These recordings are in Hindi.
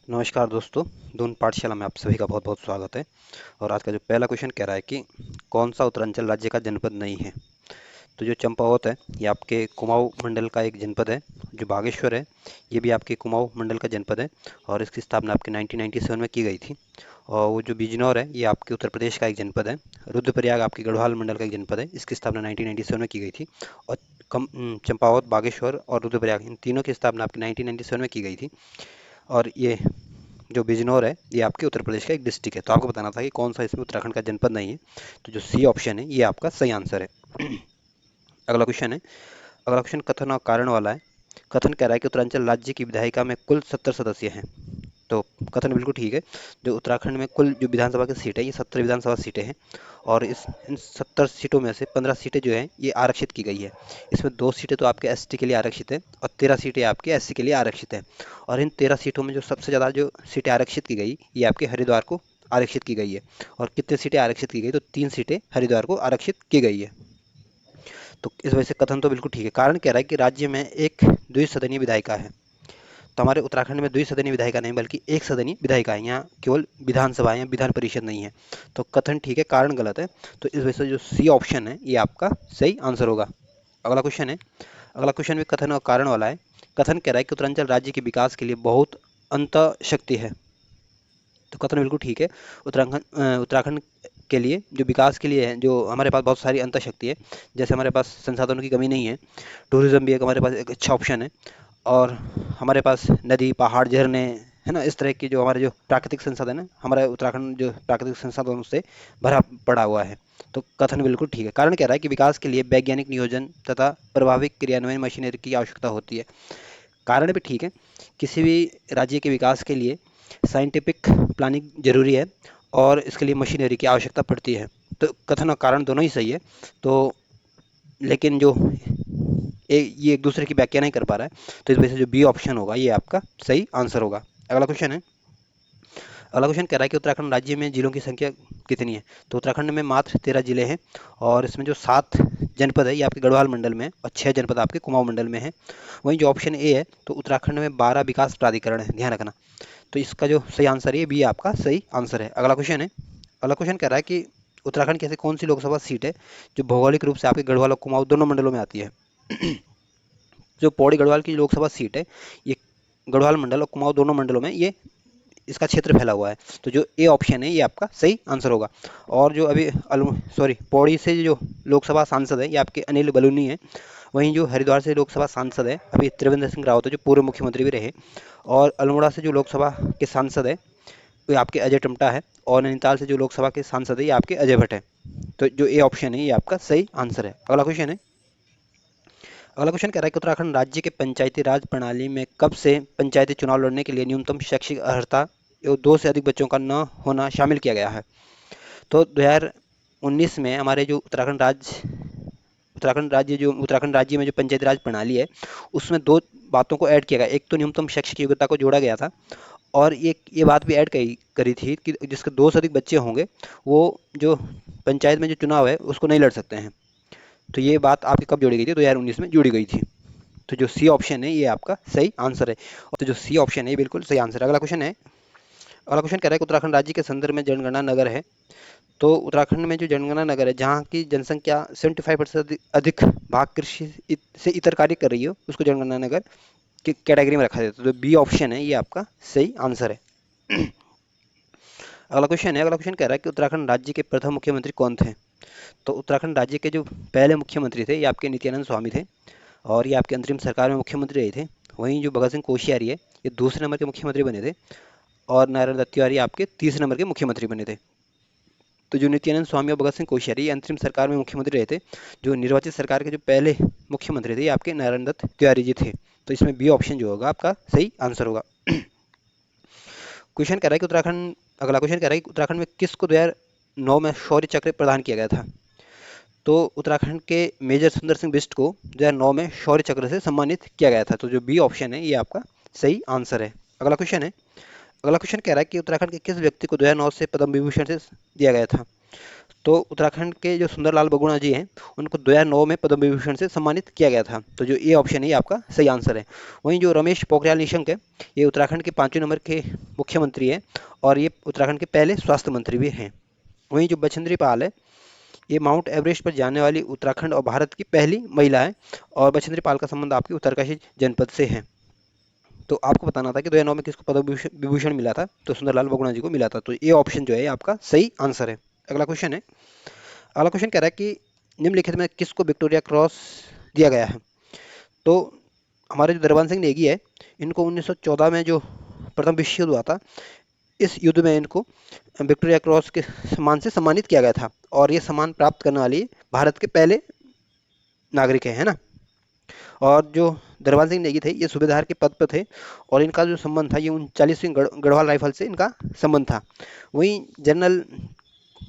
नमस्कार दोस्तों। दून पाठशाला में आप सभी का बहुत बहुत स्वागत है। और आज का जो पहला क्वेश्चन कह रहा है कि कौन सा उत्तरांचल राज्य का जनपद नहीं है। तो जो चंपावत है ये आपके कुमाऊं मंडल का एक जनपद है। जो बागेश्वर है ये भी आपके कुमाऊं मंडल का जनपद है और इसकी स्थापना आपके 1997 में की गई थी। और वो जो बिजनौर है ये आपके उत्तर प्रदेश का एक जनपद है। रुद्रप्रयाग आपके गढ़वाल मंडल का एक जनपद है, इसकी स्थापना 1997 में की गई थी। और चंपावत, बागेश्वर और रुद्रप्रयाग इन तीनों की स्थापना आपके 1997 में की गई थी। और ये जो बिजनौर है ये आपके उत्तर प्रदेश का एक डिस्ट्रिक्ट है। तो आपको बताना था कि कौन सा इसमें उत्तराखंड का जनपद नहीं है। तो जो सी ऑप्शन है ये आपका सही आंसर है। अगला क्वेश्चन है। अगला क्वेश्चन कथन और कारण वाला है। कथन कह रहा है कि उत्तरांचल राज्य की विधायिका में कुल 70 सदस्य हैं। तो कथन बिल्कुल ठीक है। जो उत्तराखंड में कुल जो विधानसभा की सीट है ये 70 विधानसभा सीटें हैं। और इस इन 70 सीटों में से 15 सीटें जो हैं ये आरक्षित की गई है। इसमें 2 सीटें तो आपके एसटी के लिए आरक्षित है और 13 सीटें आपके एससी के लिए आरक्षित है। और इन 13 सीटों में जो सबसे ज़्यादा जो सीटें आरक्षित की गई ये आपके हरिद्वार को आरक्षित की गई है। और कितनी सीटें आरक्षित की गई, तो 3 सीटें हरिद्वार को आरक्षित की गई है। तो इस वजह से कथन तो बिल्कुल ठीक है। कारण कह रहा है कि राज्य में एक द्विसदनीय विधायिका है। तो हमारे उत्तराखंड में द्विसदनीय विधायिका नहीं बल्कि एक सदनीय विधायिका है। यहाँ केवल विधानसभा है, विधान परिषद नहीं है। तो कथन ठीक है, कारण गलत है। तो इस वजह से जो सी ऑप्शन है ये आपका सही आंसर होगा। अगला क्वेश्चन है। अगला क्वेश्चन भी कथन और कारण वाला है। कथन कह रहा है कि उत्तरांचल राज्य के विकास के लिए बहुत अंत शक्ति है। तो कथन बिल्कुल ठीक है। उत्तराखंड के लिए जो विकास के लिए है, जो हमारे पास बहुत सारी अंत शक्ति है। जैसे हमारे पास संसाधनों की कमी नहीं है। टूरिज्म भी एक हमारे पास एक अच्छा ऑप्शन है। और हमारे पास नदी, पहाड़, झरने है ना, इस तरह की जो हमारे जो प्राकृतिक संसाधन है, हमारा उत्तराखंड जो प्राकृतिक संसाधनों से भरा पड़ा हुआ है। तो कथन बिल्कुल ठीक है। कारण कह रहा है कि विकास के लिए वैज्ञानिक नियोजन तथा प्रभावी क्रियान्वयन मशीनरी की आवश्यकता होती है। कारण भी ठीक है। किसी भी राज्य के विकास के लिए साइंटिफिक प्लानिंग जरूरी है और इसके लिए मशीनरी की आवश्यकता पड़ती है। तो कथन और कारण दोनों ही सही है। तो लेकिन जो ये एक दूसरे की व्याख्या नहीं कर पा रहा है। तो इस वजह से जो बी ऑप्शन होगा ये आपका सही आंसर होगा। अगला क्वेश्चन है। अगला क्वेश्चन कह रहा है कि उत्तराखंड राज्य में जिलों की संख्या कितनी है। तो उत्तराखंड में मात्र 13 जिले हैं। और इसमें जो 7 जनपद है ये आपके गढ़वाल मंडल में है और 6 जनपद आपके कुमाऊं मंडल में है। वहीं जो ऑप्शन ए है, तो उत्तराखंड में 12 विकास प्राधिकरण है, ध्यान रखना। तो इसका जो सही आंसर है ये बी आपका सही आंसर है। अगला क्वेश्चन है। अगला क्वेश्चन कह रहा है कि उत्तराखंड की ऐसी कौन सी लोकसभा सीट है जो भौगोलिक रूप से आपके गढ़वाल और कुमाऊं दोनों मंडलों में आती है। जो पौड़ी गढ़वाल की लोकसभा सीट है ये गढ़वाल मंडल और कुमाऊं दोनों मंडलों में ये इसका क्षेत्र फैला हुआ है। तो जो ए ऑप्शन है ये आपका सही आंसर होगा। और जो अभी पौड़ी से जो लोकसभा सांसद है ये आपके अनिल बलूनी है। वहीं जो हरिद्वार से लोकसभा सांसद है अभी त्रिवेंद्र सिंह रावत है, जो पूर्व मुख्यमंत्री भी रहे। और अल्मोड़ा से जो लोकसभा के सांसद है वो आपके अजय टमटा है। और नैनीताल से जो लोकसभा के सांसद है ये आपके अजय भट्ट है। तो जो ए ऑप्शन है ये आपका सही आंसर है। अगला क्वेश्चन है। अगला क्वेश्चन कह रहा है कि उत्तराखंड राज्य के पंचायती राज प्रणाली में कब से पंचायती चुनाव लड़ने के लिए न्यूनतम शैक्षिक अर्हता एवं 2 से अधिक बच्चों का न होना शामिल किया गया है। तो 2019 में हमारे जो उत्तराखंड राज्य में जो पंचायती राज प्रणाली है उसमें 2 बातों को ऐड किया गया। एक तो न्यूनतम शैक्षिक योग्यता को जोड़ा गया था। और ये बात भी ऐड करी थी कि जिसके 2 से अधिक बच्चे होंगे वो जो पंचायत में जो चुनाव है उसको नहीं लड़ सकते हैं। तो ये बात आपकी कब जोड़ी गई थी, 2019 में जोड़ी गई थी। तो जो सी ऑप्शन है ये आपका सही आंसर है। और तो जो सी ऑप्शन है ये बिल्कुल सही आंसर है। अगला क्वेश्चन है। अगला क्वेश्चन कह रहा है कि उत्तराखंड राज्य के संदर्भ में जनगणना नगर है। तो उत्तराखंड में जो जनगणना नगर है जहाँ की जनसंख्या 75% अधिक भाग कृषि से इतर कार्य कर रही हो उसको जनगणना नगर की कैटेगरी में रखा जाता है। तो बी ऑप्शन है ये आपका सही आंसर है। अगला क्वेश्चन है। अगला क्वेश्चन कह रहा है कि उत्तराखंड राज्य के प्रथम मुख्यमंत्री कौन थे। तो उत्तराखंड राज्य के जो पहले मुख्यमंत्री थे ये आपके नित्यानंद स्वामी थे। और ये आपके अंतरिम सरकार में मुख्यमंत्री रहे थे। वहीं जो भगत सिंह कोश्यारी है ये दूसरे नंबर के मुख्यमंत्री बने थे। और नारायण दत्त तिवारी आपके तीसरे नंबर के मुख्यमंत्री बने थे। तो जो नित्यानंद स्वामी और भगत सिंह कोश्यारी ये अंतरिम सरकार में मुख्यमंत्री रहे थे। जो निर्वाचित सरकार के जो पहले मुख्यमंत्री थे ये आपके नारायण दत्त तिवारी जी थे। तो इसमें बी ऑप्शन जो होगा आपका सही आंसर होगा। क्वेश्चन कह रहा है कि उत्तराखंड अगला क्वेश्चन कह रहा है कि उत्तराखंड में किसको 2009 में शौर्य चक्र प्रदान किया गया था। तो उत्तराखंड के मेजर सुंदर सिंह बिष्ट को 2009 में शौर्य चक्र से सम्मानित किया गया था। तो जो बी ऑप्शन है ये आपका सही आंसर है। अगला क्वेश्चन है। अगला क्वेश्चन कह रहा है कि उत्तराखंड के किस व्यक्ति को 2009 से पद्म विभूषण से दिया गया था। तो उत्तराखंड के जो सुंदरलाल बहुगुणा जी हैं उनको 2009 में पद्म विभूषण से सम्मानित किया गया था। तो जो ये ऑप्शन है ये आपका सही आंसर है। वहीं जो रमेश पोखरियाल निशंक है ये उत्तराखंड के 5वें नंबर के मुख्यमंत्री हैं और ये उत्तराखंड के पहले स्वास्थ्य मंत्री भी हैं। वहीं जो बछेंद्री पाल है ये माउंट एवरेस्ट पर जाने वाली उत्तराखंड और भारत की पहली महिला है और बछेंद्री पाल का संबंध आपकी उत्तरकाशी जनपद से है। तो आपको बताना था कि 2009 में किसको पद्म विभूषण मिला था, तो सुंदरलाल बहुगुणा जी को मिला था। तो ये ऑप्शन जो है आपका सही आंसर है। अगला क्वेश्चन है, अगला क्वेश्चन कह रहा है कि निम्नलिखित में किसको विक्टोरिया क्रॉस दिया गया है। तो हमारे जो दरबान सिंह नेगी है इनको 1914 में जो प्रथम विश्व युद्ध हुआ था इस युद्ध में इनको विक्टोरिया क्रॉस के सम्मान से सम्मानित किया गया था और ये सम्मान प्राप्त करने वाली भारत के पहले नागरिक है ना। और जो दरबान सिंह नेगी थे ये सूबेदार के पद पर थे और इनका जो संबंध था ये 39वीं गढ़वाल राइफल से इनका संबंध था। वहीं जनरल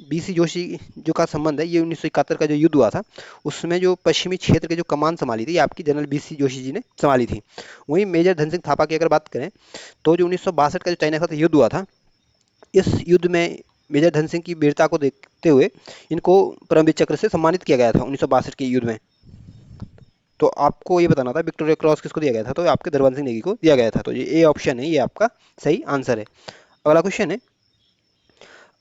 बीसी जोशी जो का संबंध है ये 1971 का जो युद्ध हुआ था उसमें जो पश्चिमी क्षेत्र के जो कमान संभाली थी ये आपकी जनरल बीसी जोशी जी ने संभाली थी। वहीं मेजर धन सिंह थापा की अगर बात करें तो जो 1962 का जो चाइना के साथ युद्ध हुआ था इस युद्ध में मेजर धन सिंह की वीरता को देखते हुए इनको परमवीर चक्र से सम्मानित किया गया था 1962 के युद्ध में। तो आपको ये बताना था विक्टोरिया क्रॉस किसको दिया गया था, तो आपके दरबान सिंह नेगी को दिया गया था। तो ये ऑप्शन है ये आपका सही आंसर है। अगला क्वेश्चन है,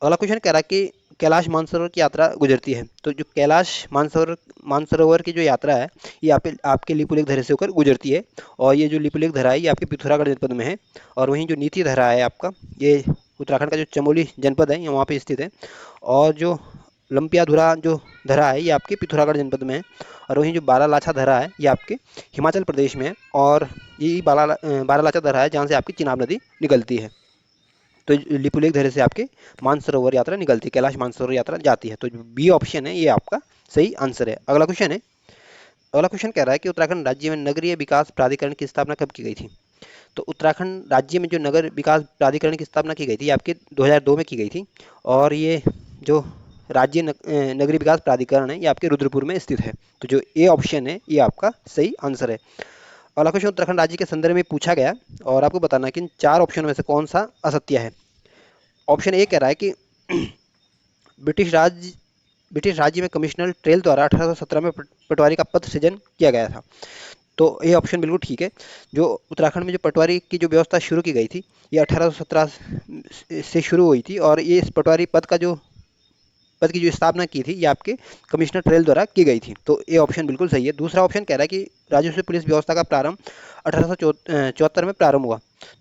अगला क्वेश्चन कह रहा है कि कैलाश मानसरोवर की यात्रा गुजरती है। तो जो कैलाश मानसरोवर की जो यात्रा है ये आपके लिपुलेख धरे से होकर गुजरती है और ये जो लिपुलेख धरा है ये आपके पिथौरागढ़ जनपद में है। और वहीं जो नीति धरा है आपका ये उत्तराखंड का जो चमोली जनपद है ये वहाँ पे स्थित है। और जो लंपियाधुरा जो धरा है ये आपके पिथौरागढ़ जनपद में है। और वहीं जो बारालाचा धरा है ये आपके हिमाचल प्रदेश में है और ये बारालाचा धरा है जहाँ से आपकी चिनाब नदी निकलती है। तो लिपुलेख धरे से आपके मानसरोवर यात्रा निकलती है, कैलाश मानसरोवर यात्रा जाती है। तो बी ऑप्शन है ये आपका सही आंसर है। अगला क्वेश्चन है, अगला क्वेश्चन कह रहा है कि उत्तराखंड राज्य में नगरीय विकास प्राधिकरण की स्थापना कब की गई थी। तो उत्तराखंड राज्य में जो नगर विकास प्राधिकरण की स्थापना की गई थी आपके 2002 में की गई थी और ये जो राज्य नगरीय विकास प्राधिकरण है ये आपके रुद्रपुर में स्थित है। तो जो ए ऑप्शन है ये आपका सही आंसर है। अगला क्वेश्चन उत्तराखंड राज्य के संदर्भ में पूछा गया और आपको बताना है कि इन 4 ऑप्शन में से कौन सा असत्य है। ऑप्शन ए कह रहा है कि ब्रिटिश राज ब्रिटिश राज्य में कमिश्नर ट्रेल द्वारा 1817 में पटवारी का पद सृजन किया गया था। तो ये ऑप्शन बिल्कुल ठीक है। जो उत्तराखंड में जो पटवारी की जो व्यवस्था शुरू की गई थी ये 1817 से शुरू हुई थी और ये इस पटवारी पद की जो स्थापना की थी ये आपके कमिश्नर ट्रेल द्वारा की गई थी। तो ये ऑप्शन बिल्कुल सही है। दूसरा ऑप्शन कह रहा है कि राजस्व पुलिस व्यवस्था का प्रारंभ 1874 में प्रारंभ हुआ।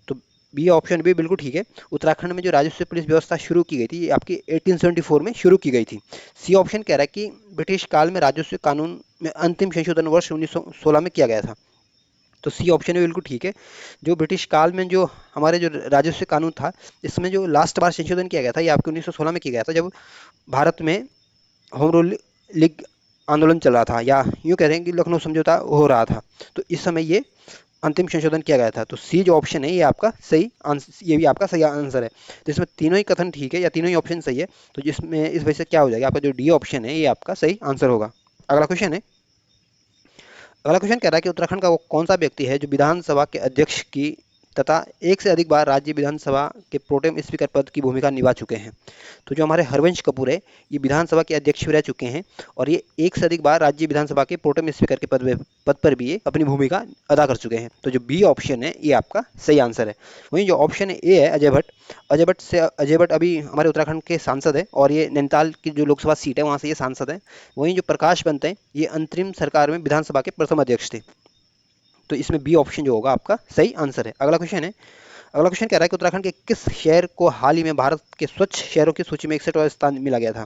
तो बी ऑप्शन भी बिल्कुल ठीक है। उत्तराखंड में जो राजस्व पुलिस व्यवस्था शुरू की गई थी ये आपकी 1874 में शुरू की गई थी। सी ऑप्शन कह रहा है कि ब्रिटिश काल में राजस्व कानून में अंतिम संशोधन वर्ष 1916 में किया गया था। तो सी ऑप्शन भी बिल्कुल ठीक है। जो ब्रिटिश काल में जो हमारे जो राजस्व कानून था इसमें जो लास्ट बार संशोधन किया गया था ये आपके 1916 में किया गया था जब भारत में होम रूल लीग आंदोलन चल रहा था या यूँ कह रहे हैं कि लखनऊ समझौता हो रहा था। तो इस समय ये अंतिम संशोधन किया गया था। तो सी जो ऑप्शन है ये आपका सही आंसर, ये भी आपका सही आंसर है। तो इसमें तीनों ही कथन ठीक है या तीनों ही ऑप्शन सही है। तो जिसमें इस वजह से क्या हो जाएगा आपका जो डी ऑप्शन है ये आपका सही आंसर होगा। अगला क्वेश्चन है, अगला क्वेश्चन कह रहा है कि उत्तराखंड का वो कौन सा व्यक्ति है जो विधानसभा के अध्यक्ष की तथा एक से अधिक बार राज्य विधानसभा के प्रोटेम स्पीकर पद की भूमिका निभा चुके हैं। तो जो हमारे हरवंश कपूर है ये विधानसभा के अध्यक्ष भी रह चुके हैं और ये एक से अधिक बार राज्य विधानसभा के प्रोटेम स्पीकर के पद पर भी ये अपनी भूमिका अदा कर चुके हैं। तो जो बी ऑप्शन है ये आपका सही आंसर है। वहीं जो ऑप्शन ए है अजय भट्ट अभी हमारे उत्तराखंड के सांसद है और ये नैनीताल की जो लोकसभा सीट है वहाँ से ये सांसद है। वहीं जो प्रकाश पंत है ये अंतरिम सरकार में विधानसभा के प्रथम अध्यक्ष थे। तो इसमें बी ऑप्शन जो होगा आपका सही आंसर है। अगला क्वेश्चन है, अगला क्वेश्चन कह रहा है कि उत्तराखंड के किस शहर को हाल ही में भारत के स्वच्छ शहरों की सूची में 61वां स्थान मिला गया था।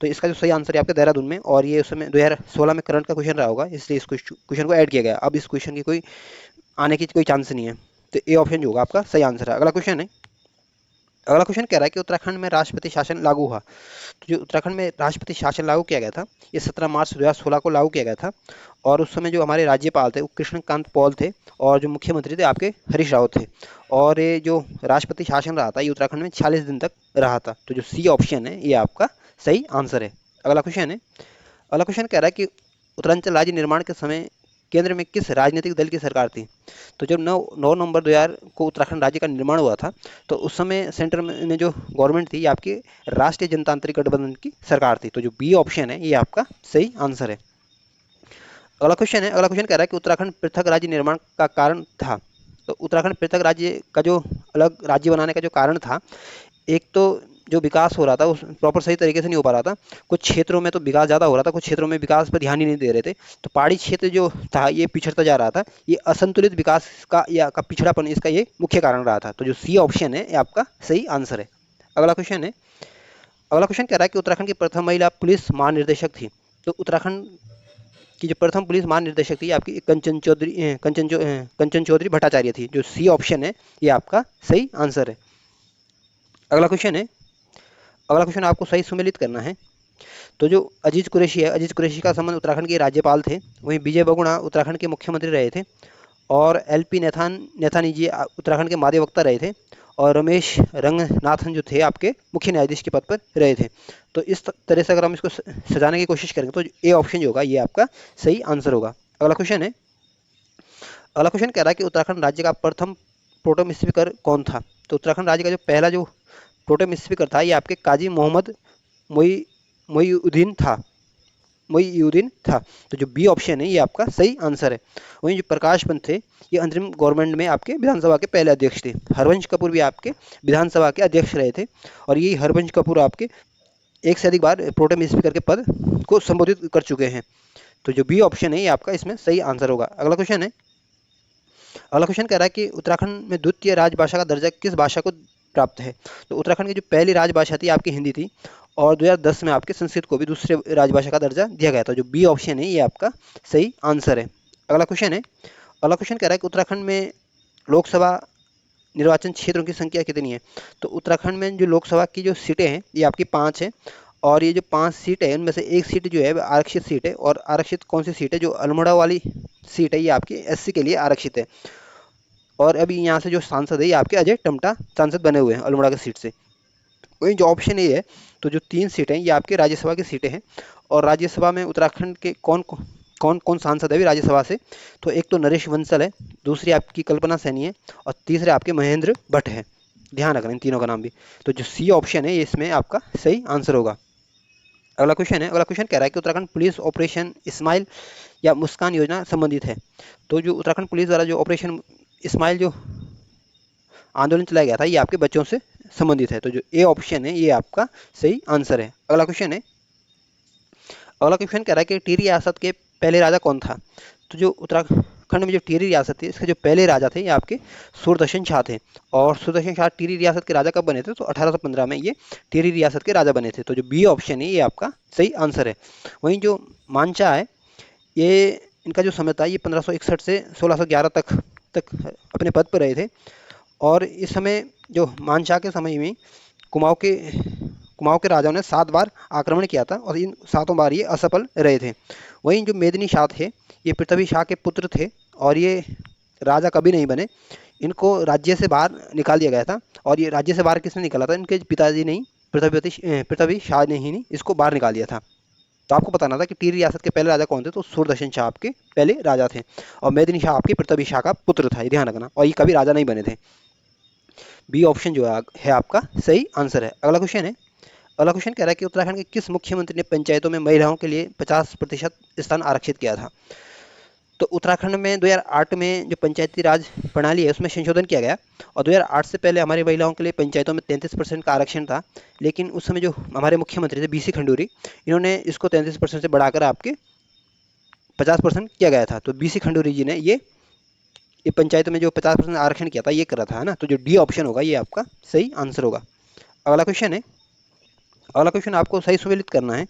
तो इसका जो सही आंसर है आपका देहरादून में और ये उस समय 2016 में करंट का क्वेश्चन रहा होगा इसलिए इस क्वेश्चन को ऐड किया गया। अब इस क्वेश्चन की कोई आने की कोई चांस नहीं है। तो ए ऑप्शन जो होगा आपका सही आंसर है। अगला क्वेश्चन है, अगला क्वेश्चन कह रहा है कि उत्तराखंड में राष्ट्रपति शासन लागू हुआ। तो जो उत्तराखंड में राष्ट्रपति शासन लागू किया गया था ये 17 मार्च 2016 को लागू किया गया था और उस समय जो हमारे राज्यपाल थे वो कृष्णकांत पॉल थे और जो मुख्यमंत्री थे आपके हरीश रावत थे। और ये जो राष्ट्रपति शासन रहा था ये उत्तराखंड में 46 दिन तक रहा था। तो जो सी ऑप्शन है ये आपका सही आंसर है। अगला क्वेश्चन है, अगला क्वेश्चन कह रहा है कि उत्तरांचल राज्य निर्माण के समय केंद्र में किस राजनीतिक दल की सरकार थी? तो जब 9 नवंबर 2000 को उत्तराखंड राज्य का निर्माण हुआ था, तो उस समय सेंटर में जो गवर्नमेंट थी ये आपकी राष्ट्रीय जनतांत्रिक गठबंधन की सरकार थी। तो जो बी ऑप्शन है ये आपका सही आंसर है। अगला क्वेश्चन कह रहा है कि उत्तराखंड पृथक राज्य निर्माण का कारण था। तो उत्तराखंड पृथक राज्य का जो अलग राज्य बनाने का जो कारण था, एक तो जो विकास हो रहा था उस प्रॉपर सही तरीके से नहीं हो पा रहा था। कुछ क्षेत्रों में तो विकास ज़्यादा हो रहा था, कुछ क्षेत्रों में विकास पर ध्यान ही नहीं दे रहे थे। तो पहाड़ी क्षेत्र जो था ये पिछड़ता जा रहा था। ये असंतुलित विकास का पिछड़ापन इसका ये मुख्य कारण रहा था। तो जो सी ऑप्शन है ये आपका सही आंसर है। अगला क्वेश्चन है अगला क्वेश्चन कह रहा है कि उत्तराखंड की प्रथम महिला पुलिस महानिर्देशक थी। तो उत्तराखंड की जो प्रथम पुलिस महानिर्देशक थी आपकी कंचन चौधरी भट्टाचार्य थी। जो सी ऑप्शन है ये आपका सही आंसर है। अगला क्वेश्चन है अगला क्वेश्चन आपको सही सुमेलित करना है। तो जो अजीज कुरैशी है, अजीज कुरैशी का संबंध उत्तराखंड के राज्यपाल थे। वहीं विजय बहुगुणा उत्तराखंड के मुख्यमंत्री रहे थे। और एलपी नेथानी जी उत्तराखंड के महाधिवक्ता रहे थे। और रमेश रंगनाथन जो थे आपके मुख्य न्यायाधीश के पद पर रहे थे। तो इस तरह से अगर हम इसको सजाने की कोशिश करेंगे तो ए ऑप्शन जो होगा ये आपका सही आंसर होगा। अगला क्वेश्चन कह रहा है कि उत्तराखंड राज्य का प्रथम प्रोटेम स्पीकर कौन था? तो उत्तराखंड राज्य का जो पहला जो प्रोटेम स्पीकर था ये आपके काजी मोहम्मद मोईउद्दीन था। तो जो बी ऑप्शन है ये आपका सही आंसर है। वहीं जो प्रकाश पंत थे ये अंतरिम गवर्नमेंट में आपके विधानसभा के पहले अध्यक्ष थे। हरवंश कपूर भी आपके विधानसभा के अध्यक्ष रहे थे। और यही हरवंश कपूर आपके एक से अधिक बार प्रोटेम स्पीकर के पद को संबोधित कर चुके हैं। तो जो बी ऑप्शन है ये आपका इसमें सही आंसर होगा। अगला क्वेश्चन कह रहा है कि उत्तराखंड में द्वितीय राजभाषा का दर्जा किस भाषा को प्राप्त है? तो उत्तराखंड की जो पहली राजभाषा थी आपकी हिंदी थी। और 2010 में आपके संस्कृत को भी दूसरे राजभाषा का दर्जा दिया गया था। जो बी ऑप्शन है ये आपका सही आंसर है। अगला क्वेश्चन कह रहा है कि उत्तराखंड में लोकसभा निर्वाचन क्षेत्रों की संख्या कितनी है? तो उत्तराखंड में जो लोकसभा की जो सीटें हैं ये आपकी 5 है। और ये जो 5 सीट है उनमें से एक सीट जो है आरक्षित सीट है। और आरक्षित कौन सी सीट है? जो अल्मोड़ा वाली सीट है ये आपकी एससी के लिए आरक्षित है। और अभी यहाँ से जो सांसद है ये आपके अजय टमटा सांसद बने हुए हैं अल्मोड़ा की सीट से। वही जो ऑप्शन ए है, तो जो 3 सीटें ये आपके राज्यसभा की सीटें हैं। और राज्यसभा में उत्तराखंड के कौन कौन सांसद है अभी राज्यसभा से? तो एक तो नरेश बंसल है, दूसरी आपकी कल्पना सैनी है, और तीसरे आपके महेंद्र भट्ट है। ध्यान रखना इन तीनों का नाम भी। तो जो सी ऑप्शन है ये इसमें आपका सही आंसर होगा। अगला क्वेश्चन कह रहा है कि उत्तराखंड पुलिस ऑपरेशन इस्माइल या मुस्कान योजना संबंधित है। तो जो उत्तराखंड पुलिस द्वारा जो ऑपरेशन इस्माइल जो आंदोलन चलाया गया था ये आपके बच्चों से संबंधित है। तो जो ए ऑप्शन है ये आपका सही आंसर है। अगला क्वेश्चन कह रहा है कि टिहरी रियासत के पहले राजा कौन था? तो जो उत्तराखंड में जो टिहरी रियासत थी इसके जो पहले राजा थे ये आपके सूरदर्शन शाह थे। और सूरदर्शन शाह टिहरी रियासत के राजा कब बने थे? तो 1815 में ये टिहरी रियासत के राजा बने थे। तो जो बी ऑप्शन है ये आपका सही आंसर है। वहीं जो मानशाह है ये इनका जो समय था ये 1561 से 1611 तक अपने पद पर रहे थे। और इस समय जो मानशाह के समय में कुमाऊं के राजाओं ने 7 बार आक्रमण किया था और इन 7 बार ये असफल रहे थे। वहीं जो मेदिनी शाह थे ये पृथ्वी शाह के पुत्र थे और ये राजा कभी नहीं बने। इनको राज्य से बाहर निकाल दिया गया था। और ये राज्य से बाहर किसने निकाला था? इनके पिताजी ने ही, पृथ्वी शाह ने ही इसको बाहर निकाल दिया था। तो आपको बताना था कि टिहरी रियासत के पहले राजा कौन थे? तो सूरदर्शन शाह आपके पहले राजा थे। और मेदिनी शाह आपके पृथ्वी शाह का पुत्र था, ये ध्यान रखना। और ये कभी राजा नहीं बने थे। बी ऑप्शन जो है आपका सही आंसर है। अगला क्वेश्चन कह रहा है कि उत्तराखंड के किस मुख्यमंत्री ने पंचायतों में महिलाओं के लिए 50% स्थान आरक्षित किया था? तो उत्तराखंड में 2008 में जो पंचायती राज प्रणाली है उसमें संशोधन किया गया। और 2008 से पहले हमारी महिलाओं के लिए पंचायतों में 33% का आरक्षण था। लेकिन उस समय जो हमारे मुख्यमंत्री थे बीसी खंडूरी, इन्होंने इसको 33% से बढ़ाकर आपके 50% किया गया था। तो बीसी खंडूरी जी ने ये पंचायत में जो 50% आरक्षण किया था ये करा था, है ना। तो जो डी ऑप्शन होगा ये आपका सही आंसर होगा। अगला क्वेश्चन आपको सही सुमेलित करना है।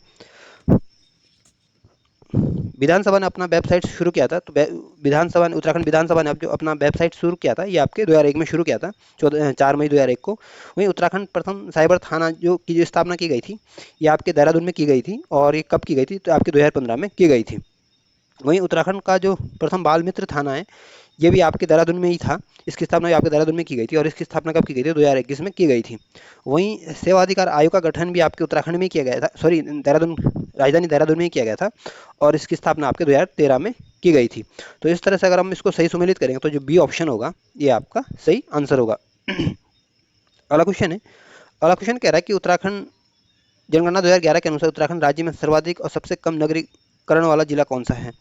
विधानसभा ने अपना वेबसाइट शुरू किया था। तो उत्तराखंड विधानसभा ने अब जो अपना वेबसाइट शुरू किया था ये आपके 2001 में शुरू किया था, 4 मई 2001 को। वहीं उत्तराखंड प्रथम साइबर थाना जो स्थापना की गई थी ये आपके देहरादून में की गई थी। और ये कब की गई थी? तो आपके 2015 में की गई थी। वहीं उत्तराखंड का जो प्रथम बाल मित्र थाना है ये भी आपके देहरादून में ही था। इसकी स्थापना भी आपके देहरादून में की गई थी। और इसकी स्थापना कब की गई थी? 2021 में की गई थी। वहीं सेवा अधिकार आयोग का गठन भी आपके उत्तराखंड में किया गया था, राजधानी देहरादून में ही किया गया था। और इसकी स्थापना आपके 2013 में की गई थी। तो इस तरह से अगर हम इसको सही सुमेलित करेंगे तो जो बी ऑप्शन होगा ये आपका सही आंसर होगा। अगला क्वेश्चन है, अगला क्वेश्चन कह रहा है कि उत्तराखंड जनगणना 2011 के अनुसार उत्तराखंड राज्य में सर्वाधिक और सबसे कम नगरीकरण वाला जिला कौन सा है।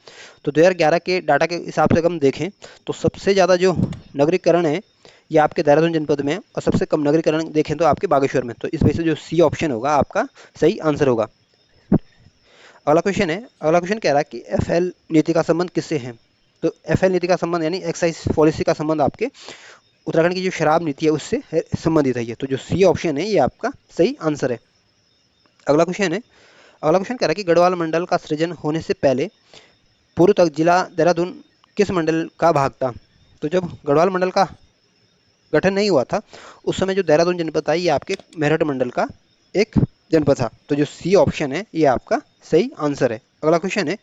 तो 2011 के डाटा के हिसाब से अगर हम देखें तो सबसे ज़्यादा जो नगरीकरण है ये आपके देहरादून जनपद में है और सबसे कम नगरीकरण देखें तो आपके बागेश्वर में। तो इस वजह से जो सी ऑप्शन होगा आपका सही आंसर होगा। अगला क्वेश्चन है, अगला क्वेश्चन कह रहा है कि एफएल नीति का संबंध किससे है। तो एफएल नीति का संबंध यानी एक्साइज पॉलिसी का संबंध आपके उत्तराखंड की जो शराब नीति है उससे संबंधित है ये। तो जो सी ऑप्शन है ये आपका सही आंसर है। अगला क्वेश्चन है, अगला क्वेश्चन कह रहा है कि गढ़वाल मंडल का सृजन होने से पहले पूर्व तक जिला देहरादून किस मंडल का भाग था। तो जब गढ़वाल मंडल का गठन नहीं हुआ था उस समय जो देहरादून जनपद था ये आपके मेरठ मंडल का एक जनपद था। तो जो सी ऑप्शन है ये आपका सही आंसर है। अगला क्वेश्चन है,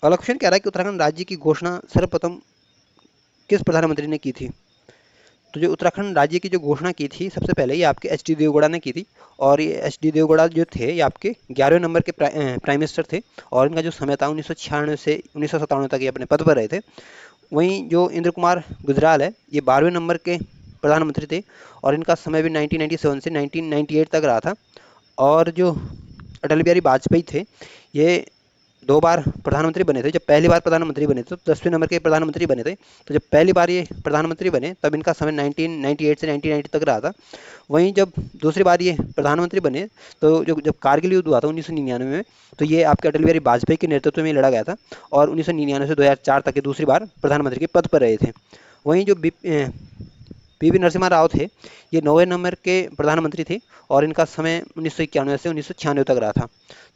अगला क्वेश्चन कह रहा है कि उत्तराखंड राज्य की घोषणा सर्वप्रथम किस प्रधानमंत्री ने की थी। तो जो उत्तराखंड राज्य की जो घोषणा की थी सबसे पहले ये आपके एच डी देवगौड़ा ने की थी। और ये एच डी देवगौड़ा जो थे ये आपके 11वें नंबर के प्राइम मिनिस्टर थे और इनका जो समय था 1996 से 1997 तक ये अपने पद पर रहे थे। वहीं जो इंद्र कुमार गुजराल है ये 12वें नंबर के प्रधानमंत्री थे और इनका समय भी 1997 से 1998 तक रहा था। और जो अटल बिहारी वाजपेयी थे ये 2 बार प्रधानमंत्री बने थे। जब पहली बार प्रधानमंत्री बने थे तो 10वें नंबर के प्रधानमंत्री बने थे। तो जब पहली बार ये प्रधानमंत्री बने तब इनका समय 1998 से 1990 तक रहा था। वहीं जब दूसरी बार ये प्रधानमंत्री बने तो जब कारगिल युद्ध हुआ था 1999 में तो ये आपके अटल बिहारी वाजपेयी के नेतृत्व में लड़ा गया था और 1999 से 2004 तक ये दूसरी बार प्रधानमंत्री के पद पर रहे थे। वहीं जो पी वी नरसिम्हा राव थे ये 9वें नंबर के प्रधानमंत्री थे और इनका समय 1991 से 1996 तक रहा था।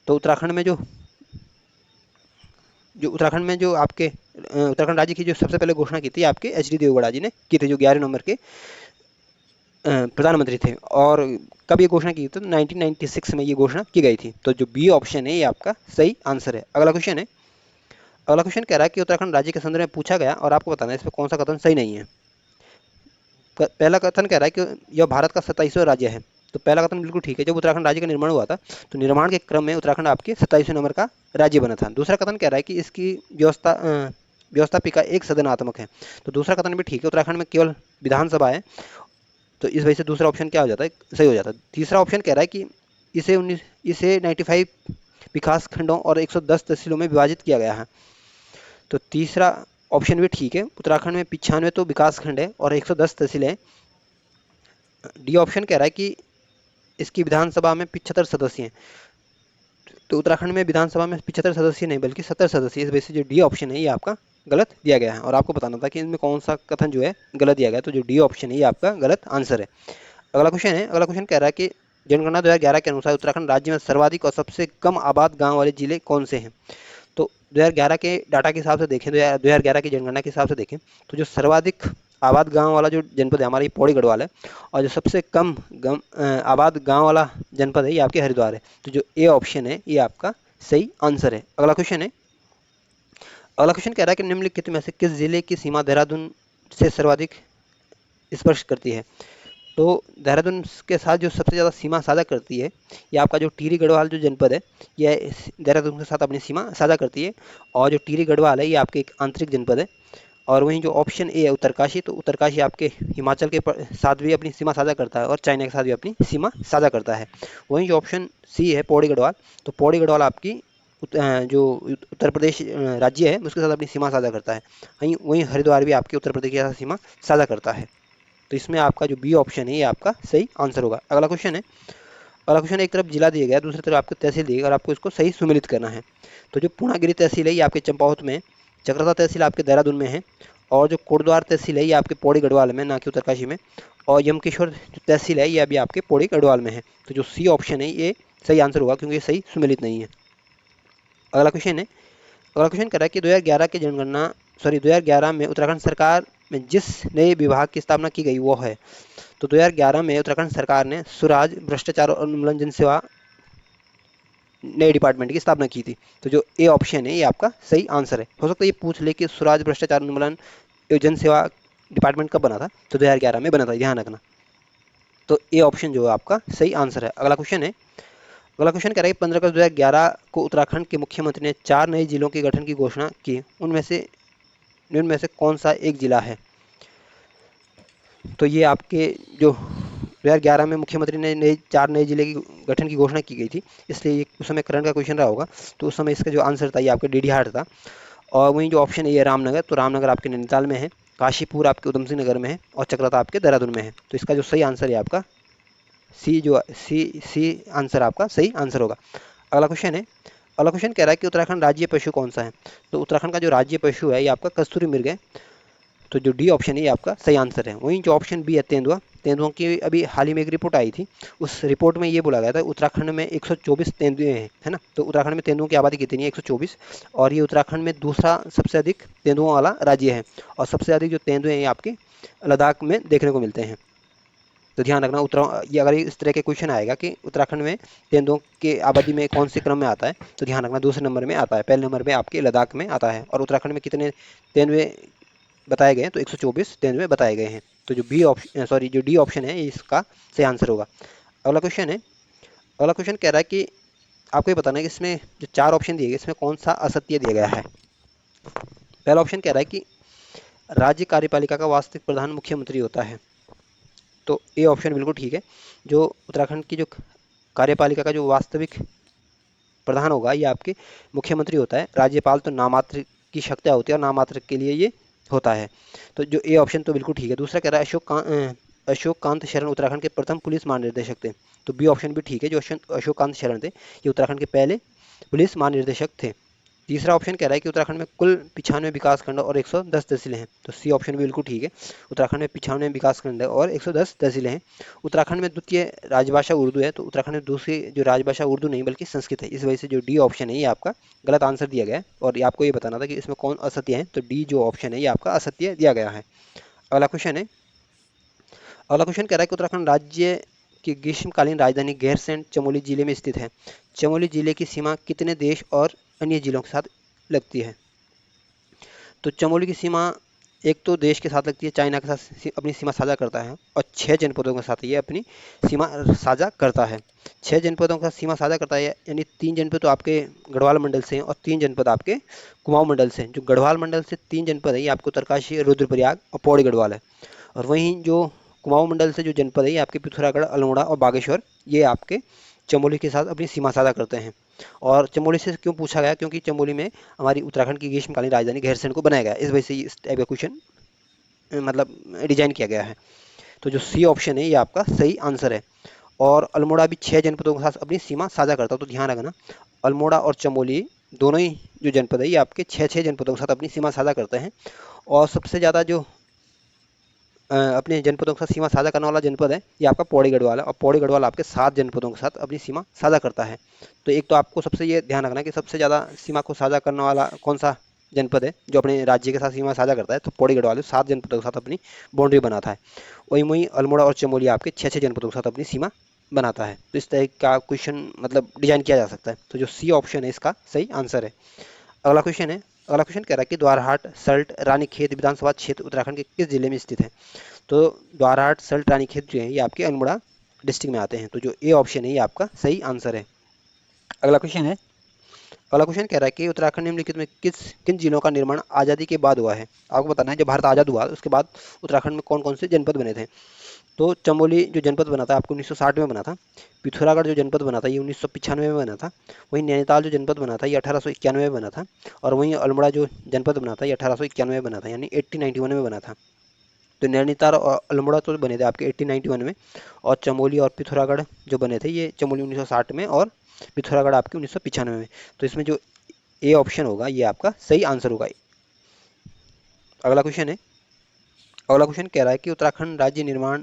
तो उत्तराखंड में जो आपके उत्तराखंड राज्य की जो सबसे पहले घोषणा की थी आपके एच डी देवगौड़ा जी ने की थी जो 11 नंबर के प्रधानमंत्री थे। और कब ये घोषणा की थी तो 1996 में ये घोषणा की गई थी। तो जो बी ऑप्शन है ये आपका सही आंसर है। अगला क्वेश्चन है, अगला क्वेश्चन कह रहा है कि उत्तराखंड राज्य के संदर्भ में पूछा गया और आपको बताना है इसमें कौन सा कथन सही नहीं है। पहला कथन कह रहा है कि यह भारत का 27वां राज्य है। तो पहला कथन बिल्कुल ठीक है। जब उत्तराखंड राज्य का निर्माण हुआ था तो निर्माण के क्रम में उत्तराखंड आपके 27वें नंबर का राज्य बना था। दूसरा कथन कह रहा है कि इसकी व्यवस्थापिका एक सदनात्मक है। तो दूसरा कथन भी ठीक है, उत्तराखंड में केवल विधानसभा है। तो इस वजह से दूसरा ऑप्शन क्या हो जाता है, सही हो जाता है। तीसरा ऑप्शन कह रहा है कि इसे 95 विकास खंडों और 110 तहसीलों में विभाजित किया गया है। तो तीसरा ऑप्शन भी ठीक है, उत्तराखंड में 95 तो विकास खंड है और 110 तहसीलें। डी ऑप्शन कह रहा है कि इसकी विधानसभा में 75 सदस्य हैं। तो उत्तराखंड में विधानसभा में 75 सदस्य नहीं बल्कि 70 सदस्य। इस वजह से जो डी ऑप्शन है ये आपका गलत दिया गया है और आपको बताना था कि इनमें कौन सा कथन जो है गलत दिया गया है। तो जो डी ऑप्शन है ये आपका गलत आंसर है। अगला क्वेश्चन है, अगला क्वेश्चन कह रहा है कि जनगणना 2011 के अनुसार उत्तराखंड राज्य में सर्वाधिक और सबसे कम आबाद गांव वाले जिले कौन से हैं। तो 2011 के डाटा के हिसाब से देखें, 2011 की जनगणना के हिसाब से देखें तो जो सर्वाधिक आबाद गांव वाला जो जनपद है हमारा ये पौड़ी गढ़वाल है और जो सबसे कम आबाद गांव वाला जनपद है ये आपके हरिद्वार है। तो जो ए ऑप्शन है ये आपका सही आंसर है। अगला क्वेश्चन है, अगला क्वेश्चन कह रहा है कि निम्नलिखित में से किस जिले की सीमा देहरादून से सर्वाधिक स्पर्श करती है। तो देहरादून के साथ जो सबसे ज़्यादा सीमा साझा करती है ये आपका जो टिहरी गढ़वाल जो जनपद है ये देहरादून के साथ अपनी सीमा साझा करती है। और जो टिहरी गढ़वाल है ये आपके एक आंतरिक जनपद है। और वहीं जो ऑप्शन ए है उत्तरकाशी, तो उत्तरकाशी आपके हिमाचल के साथ भी अपनी सीमा साझा करता है और चाइना के साथ भी अपनी सीमा साझा करता है। वहीं जो ऑप्शन सी है पौड़ी गढ़वाल, तो पौड़ी गढ़वाल आपकी जो उत्तर प्रदेश राज्य है उसके साथ अपनी सीमा साझा करता है। वहीं वहीं हरिद्वार भी आपके उत्तर प्रदेश के साथ सीमा साझा करता है। तो इसमें आपका जो बी ऑप्शन है ये आपका सही आंसर होगा। अगला क्वेश्चन है, अगला क्वेश्चन एक तरफ जिला दिया गया दूसरी तरफ आपको तहसील दी गई और आपको इसको सही सुमेलित करना है। तो जो पूर्णागिरी तहसील है ये आपके चंपावत में, चक्रता तहसील आपके देहरादून में है और जो कोटद्वार तहसील है ये आपके पौड़ी गढ़वाल में ना कि उत्तरकाशी में। और यमकेश्वर जो तहसील है ये अभी आपके पौड़ी गढ़वाल में है। तो जो सी ऑप्शन है ये सही आंसर होगा क्योंकि ये सही सुमेलित नहीं है। अगला क्वेश्चन है, अगला क्वेश्चन कह रहा है कि 2011 में उत्तराखंड सरकार में जिस नए विभाग की स्थापना की गई वो है। तो 2011 में उत्तराखंड सरकार ने सुराज भ्रष्टाचार और उन्मूलन जन सेवा नए डिपार्टमेंट की स्थापना की थी। तो जो ए ऑप्शन है ये आपका सही आंसर है। हो सकता है ये पूछ ले कि सुराज भ्रष्टाचार उन्मूलन जन सेवा डिपार्टमेंट कब बना था, तो 2011 में बना था, ध्यान रखना। तो ए ऑप्शन जो है आपका सही आंसर है। अगला क्वेश्चन है, अगला क्वेश्चन कह रहा है 15 अगस्त 2011 को उत्तराखंड के मुख्यमंत्री ने 4 नए जिलों के गठन की घोषणा की, उनमें से निम्न में से कौन सा एक जिला है? तो ये आपके जो 2011 में मुख्यमंत्री ने 4 नए जिले की गठन की घोषणा की गई थी, इसलिए ये उस समय करंट का क्वेश्चन रहा होगा। तो उस समय इसका जो आंसर था ये आपका डीडीहाट था। और वहीं जो ऑप्शन ए है रामनगर, तो रामनगर आपके नैनीताल में है, काशीपुर आपके उधम सिंह नगर में है और चकराता आपके देहरादून में है। तो इसका जो सही आंसर है आपका सी, जो सी आंसर आपका सही आंसर होगा। अगला क्वेश्चन है, अगला क्वेश्चन कह रहा है कि उत्तराखंड राज्य पशु कौन सा है? तो उत्तराखंड का जो राज्य पशु है ये आपका कस्तूरी मृग है। तो जो डी ऑप्शन है ये आपका सही आंसर है। वहीं जो ऑप्शन बी है तेंदुआ, तेंदुओं की अभी हाल ही में एक रिपोर्ट आई थी, उस रिपोर्ट में ये बोला गया था उत्तराखंड में 124 तेंदुए हैं, है ना। तो उत्तराखंड में तेंदुओं की आबादी कितनी है? 124। और ये उत्तराखंड में दूसरा सबसे अधिक तेंदुओं वाला राज्य है। और सबसे अधिक जो तेंदुए हैं ये आपके लद्दाख में देखने को मिलते हैं। तो ध्यान रखना, ये अगर इस तरह के क्वेश्चन आएगा कि उत्तराखंड में तेंदुओं के आबादी में कौन से क्रम में आता है, तो ध्यान रखना दूसरे नंबर में आता है, पहले नंबर में आपके लद्दाख में आता है। और उत्तराखंड में कितने तेंदुए बताए गए हैं? तो 124 तेंदुए बताए गए हैं। तो जो बी ऑप्शन, सॉरी, जो डी ऑप्शन है इसका सही आंसर होगा। अगला क्वेश्चन है, अगला क्वेश्चन कह रहा है कि आपको ये बताना है कि इसमें जो 4 ऑप्शन दिए गए इसमें कौन सा असत्य दिया गया है। पहला ऑप्शन कह रहा है कि राज्य कार्यपालिका का वास्तविक प्रधान मुख्यमंत्री होता है। तो ए ऑप्शन बिल्कुल ठीक है। जो उत्तराखंड की जो कार्यपालिका का जो वास्तविक प्रधान होगा ये आपके मुख्यमंत्री होता है। राज्यपाल तो नामात्र की शक्तियाँ होती है और नामात्र के लिए ये होता है। तो जो ए ऑप्शन तो बिल्कुल ठीक है। दूसरा कह रहा है अशोक कांत शरण उत्तराखंड के प्रथम पुलिस महानिदेशक थे। तो बी ऑप्शन भी ठीक है। जो अशोक कांत शरण थे ये उत्तराखंड के पहले पुलिस महानिदेशक थे। तीसरा ऑप्शन कह रहा है कि उत्तराखंड में कुल 95 विकास खंड और 110 तहसीलें हैं। तो सी ऑप्शन भी बिल्कुल ठीक है। उत्तराखंड में 95 विकासखंड है और 110 तहसीलें हैं। उत्तराखंड में द्वितीय राजभाषा उर्दू है। तो उत्तराखंड में दूसरी जो राजभाषा उर्दू नहीं बल्कि संस्कृत है। इस वजह से जो डी ऑप्शन है ये आपका गलत आंसर दिया गया है। और आपको ये बताना था कि इसमें कौन असत्य है। तो डी जो ऑप्शन है ये आपका असत्य दिया गया है। अगला क्वेश्चन है, अगला क्वेश्चन कह रहा है कि उत्तराखंड राज्य की ग्रीष्मकालीन राजधानी गैरसैंण चमोली जिले में स्थित है। चमोली जिले की सीमा कितने देश और अन्य जिलों के साथ लगती है? तो चमोली की सीमा एक तो देश के साथ लगती है, चाइना के साथ अपनी सीमा साझा करता है, और 6 जनपदों के साथ ये अपनी सीमा साझा करता है। 6 जनपदों के साथ सीमा साझा करता है, यानी 3 जनपद तो आपके गढ़वाल मंडल से हैं और 3 जनपद आपके कुमाऊं मंडल से हैं। जो गढ़वाल मंडल से 3 जनपद है ये आपको उत्तरकाशी, रुद्रप्रयाग और पौड़ी गढ़वाल है। और वहीं जो कुमाऊं मंडल से जो जनपद है ये आपके पिथौरागढ़, अल्मोड़ा और बागेश्वर, ये आपके चमोली के साथ अपनी सीमा साझा करते हैं। और चमोली से क्यों पूछा गया? क्योंकि चमोली में हमारी उत्तराखंड की ग्रीष्मकालीन राजधानी गैरसैंण को बनाया गया है। इस वजह से इस टाइप का क्वेश्चन मतलब डिजाइन किया गया है। तो जो सी ऑप्शन है ये आपका सही आंसर है। और अल्मोड़ा भी 6 जनपदों के साथ अपनी सीमा साझा करता है। तो ध्यान रखना, अल्मोड़ा और चमोली दोनों ही जो जनपद है ये आपके 6 जनपदों के साथ अपनी सीमा साझा करते हैं। और सबसे ज़्यादा जो अपने जनपदों के साथ सीमा साझा करने वाला जनपद है ये आपका पौड़ी गढ़वाल है। और पौड़ी गढ़वाल आपके 7 जनपदों के साथ अपनी सीमा साझा करता है। तो एक तो आपको सबसे ये ध्यान रखना है कि सबसे ज़्यादा सीमा को साझा करने वाला कौन सा जनपद है जो अपने राज्य के साथ सीमा साझा करता है। तो पौड़ी गढ़वाल 7 जनपदों के साथ अपनी बाउंड्री बनाता है। वहीं वहीं अल्मोड़ा और चमोली आपके 6 6 जनपदों के साथ अपनी सीमा बनाता है। तो इस तरह का क्वेश्चन मतलब डिजाइन किया जा सकता है। तो जो सी ऑप्शन है इसका सही आंसर है। अगला क्वेश्चन है, अगला क्वेश्चन कह रहा है कि द्वारहाट, सल्ट, रानीखेत विधानसभा क्षेत्र उत्तराखंड के किस जिले में स्थित है? तो द्वारहाट, सल्ट, रानीखेत जो है ये आपके अल्मोड़ा डिस्ट्रिक्ट में आते हैं। तो जो ए ऑप्शन है ये आपका सही आंसर है। अगला क्वेश्चन है, अगला क्वेश्चन कह रहा है कि उत्तराखंड निम्नलिखित में किन जिलों का निर्माण आज़ादी के बाद हुआ है? आपको बताना है जब भारत आज़ाद हुआ उसके बाद उत्तराखंड में कौन कौन से जनपद बने थे। तो चमोली जो जनपद बना था आपको 1960 में बना था। पिथौरागढ़ जो जनपद बना था ये 1995 में बना था। वहीं नैनीताल जो जनपद बना था ये 1891 में बना था। और वहीं अल्मोड़ा जो जनपद बना था ये 1891 में बना था, यानी 1891 में बना था। तो नैनीताल और अल्मोड़ा तो बने थे आपके 1891 में। और चमोली और पिथौरागढ़ जो बने थे ये चमोली 1960 में और पिथौरागढ़ आपके 1995 में। तो इसमें जो ए ऑप्शन होगा ये आपका सही आंसर होगा। अगला क्वेश्चन है, अगला क्वेश्चन कह रहा है कि उत्तराखंड राज्य निर्माण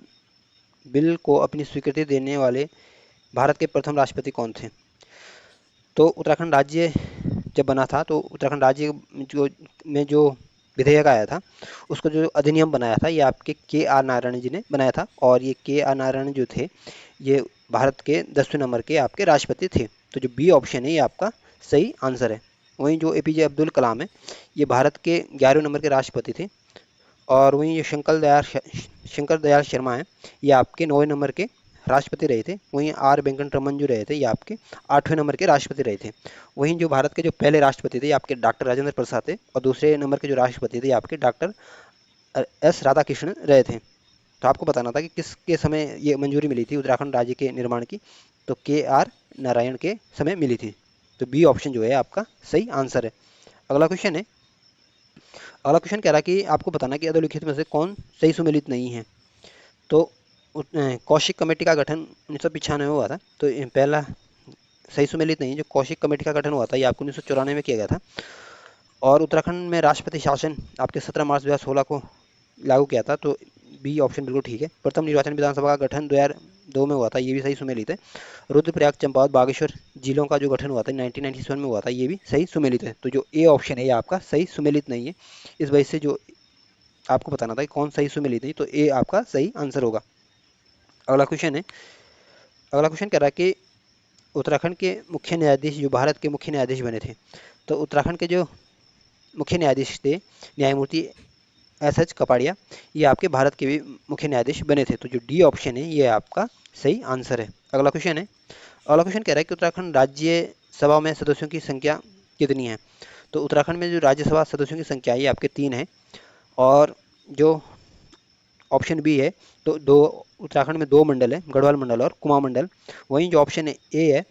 बिल को अपनी स्वीकृति देने वाले भारत के प्रथम राष्ट्रपति कौन थे? तो उत्तराखंड राज्य जब बना था तो उत्तराखंड राज्य जो विधेयक आया था उसको जो अधिनियम बनाया था ये आपके के आर नारायण जी ने बनाया था। और ये के आर नारायण जो थे ये भारत के 10वें नंबर के आपके राष्ट्रपति थे। तो जो बी ऑप्शन है ये आपका सही आंसर है। वहीं जो एपीजे अब्दुल कलाम है ये भारत के 11वें नंबर के राष्ट्रपति थे। और वहीं ये शंकर दयाल शर्मा है ये आपके 9वें नंबर के राष्ट्रपति रहे थे, वहीं आर वेंकटरमन जो रहे थे ये आपके 8वें नंबर के राष्ट्रपति रहे थे। वहीं जो भारत के जो पहले राष्ट्रपति थे ये आपके डॉक्टर राजेंद्र प्रसाद थे, और दूसरे नंबर के जो राष्ट्रपति थे ये आपके डॉक्टर एस राधाकृष्णन रहे थे। तो आपको बताना था कि किसके समय ये मंजूरी मिली थी उत्तराखंड राज्य के निर्माण की, तो के आर नारायण के समय मिली थी। तो बी ऑप्शन जो है आपका सही आंसर है। अगला क्वेश्चन है, अगला क्वेश्चन कह रहा है कि आपको बताना कि अधोलिखित में से कौन सही सुमेलित नहीं है। तो कौशिक कमेटी का गठन 1995 में हुआ था। तो पहला सही सुमेलित नहीं, जो कौशिक कमेटी का गठन हुआ था ये आपको 1994 में किया गया था। और उत्तराखंड में राष्ट्रपति शासन आपके 17 मार्च 2016 को लागू किया था। तो बी ऑप्शन बिल्कुल ठीक है। प्रथम निर्वाचन विधानसभा का गठन 2002 में हुआ था, ये भी सही सुमेलित है। रुद्रप्रयाग, चंपावत, बागेश्वर जिलों का जो गठन हुआ था 1997 में हुआ था, ये भी सही सुमेलित है। तो जो ए ऑप्शन है ये आपका सही सुमेलित नहीं है। इस वजह से जो आपको बताना था कि कौन सही सुमेलित नहीं, तो ए आपका सही आंसर होगा। अगला क्वेश्चन है, अगला क्वेश्चन कह रहा है कि उत्तराखंड के मुख्य न्यायाधीश जो भारत के मुख्य न्यायाधीश बने थे, तो उत्तराखंड के जो मुख्य न्यायाधीश थे न्यायमूर्ति एस एच कपाड़िया, ये आपके भारत के भी मुख्य न्यायाधीश बने थे। तो जो डी ऑप्शन है ये आपका सही आंसर है। अगला क्वेश्चन है, अगला क्वेश्चन कह रहा है कि उत्तराखंड राज्यसभा में सदस्यों की संख्या कितनी है। तो उत्तराखंड में जो राज्यसभा सदस्यों की संख्या है ये आपके 3 है। और जो ऑप्शन बी है, तो दो, उत्तराखंड में 2 मंडल है, गढ़वाल मंडल और कुमाऊं मंडल। वहीं जो ऑप्शन ए है,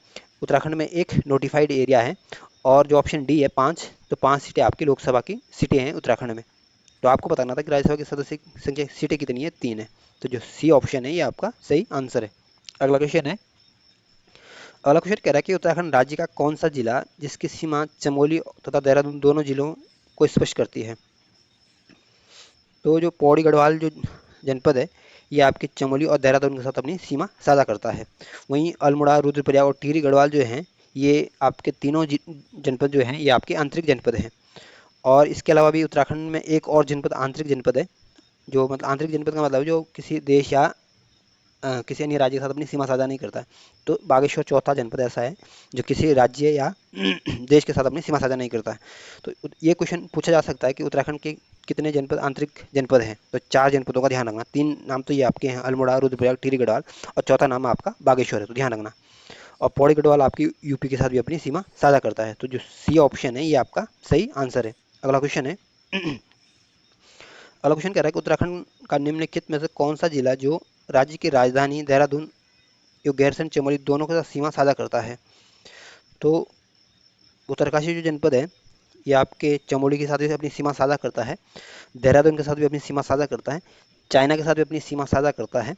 उत्तराखंड में एक नोटिफाइड एरिया है। और जो ऑप्शन डी है 5, तो 5 सीटें आपकी लोकसभा की सीटें हैं उत्तराखंड में। तो आपको बताना था कि राज्यसभा की सदस्य संख्या सीटें कितनी है, 3 है। तो जो सी ऑप्शन है ये आपका सही आंसर है। अगला क्वेश्चन है, अगला क्वेश्चन कह रहा है कि उत्तराखंड राज्य का कौन सा जिला जिसकी सीमा चमोली तथा देहरादून दोनों जिलों को स्पष्ट करती है। तो जो पौड़ी गढ़वाल जो जनपद है ये आपके चमोली और देहरादून के साथ अपनी सीमा साझा करता है। वहीं अल्मोड़ा, रुद्रप्रयाग और टिहरी गढ़वाल जो हैं ये आपके तीनों जनपद जो हैं ये आपके आंतरिक जनपद हैं। और इसके अलावा भी उत्तराखंड में एक और जनपद आंतरिक जनपद है, जो मतलब आंतरिक जनपद का मतलब जो किसी देश या किसी अन्य राज्य के साथ अपनी सीमा साझा नहीं करता है। तो बागेश्वर चौथा जनपद ऐसा है जो किसी राज्य या देश के साथ अपनी सीमा साझा नहीं करता है। तो ये क्वेश्चन पूछा जा सकता है कि उत्तराखंड के कितने जनपद आंतरिक जनपद हैं। तो 4 जनपदों का ध्यान रखना। 3 नाम तो ये आपके हैं, अल्मोड़ा, रुद्रप्रयाग, टिहरी गढ़वाल, और चौथा नाम आपका बागेश्वर है, तो ध्यान रखना। और पौड़ी गढ़वाल आपकी यूपी के साथ भी अपनी सीमा साझा करता है। तो जो सी ऑप्शन है ये आपका सही आंसर है। अगला क्वेश्चन है, अगला क्वेश्चन कह रहा है कि उत्तराखंड का निम्नलिखित में से कौन सा जिला जो राज्य की राजधानी देहरादून जो गैरसैंण चमोली दोनों के साथ सीमा साझा करता है। तो उत्तरकाशी जो जनपद है ये आपके चमोली के साथ भी अपनी सीमा साझा करता है, देहरादून के साथ भी अपनी सीमा साझा करता है, चाइना के साथ भी अपनी सीमा साझा करता है,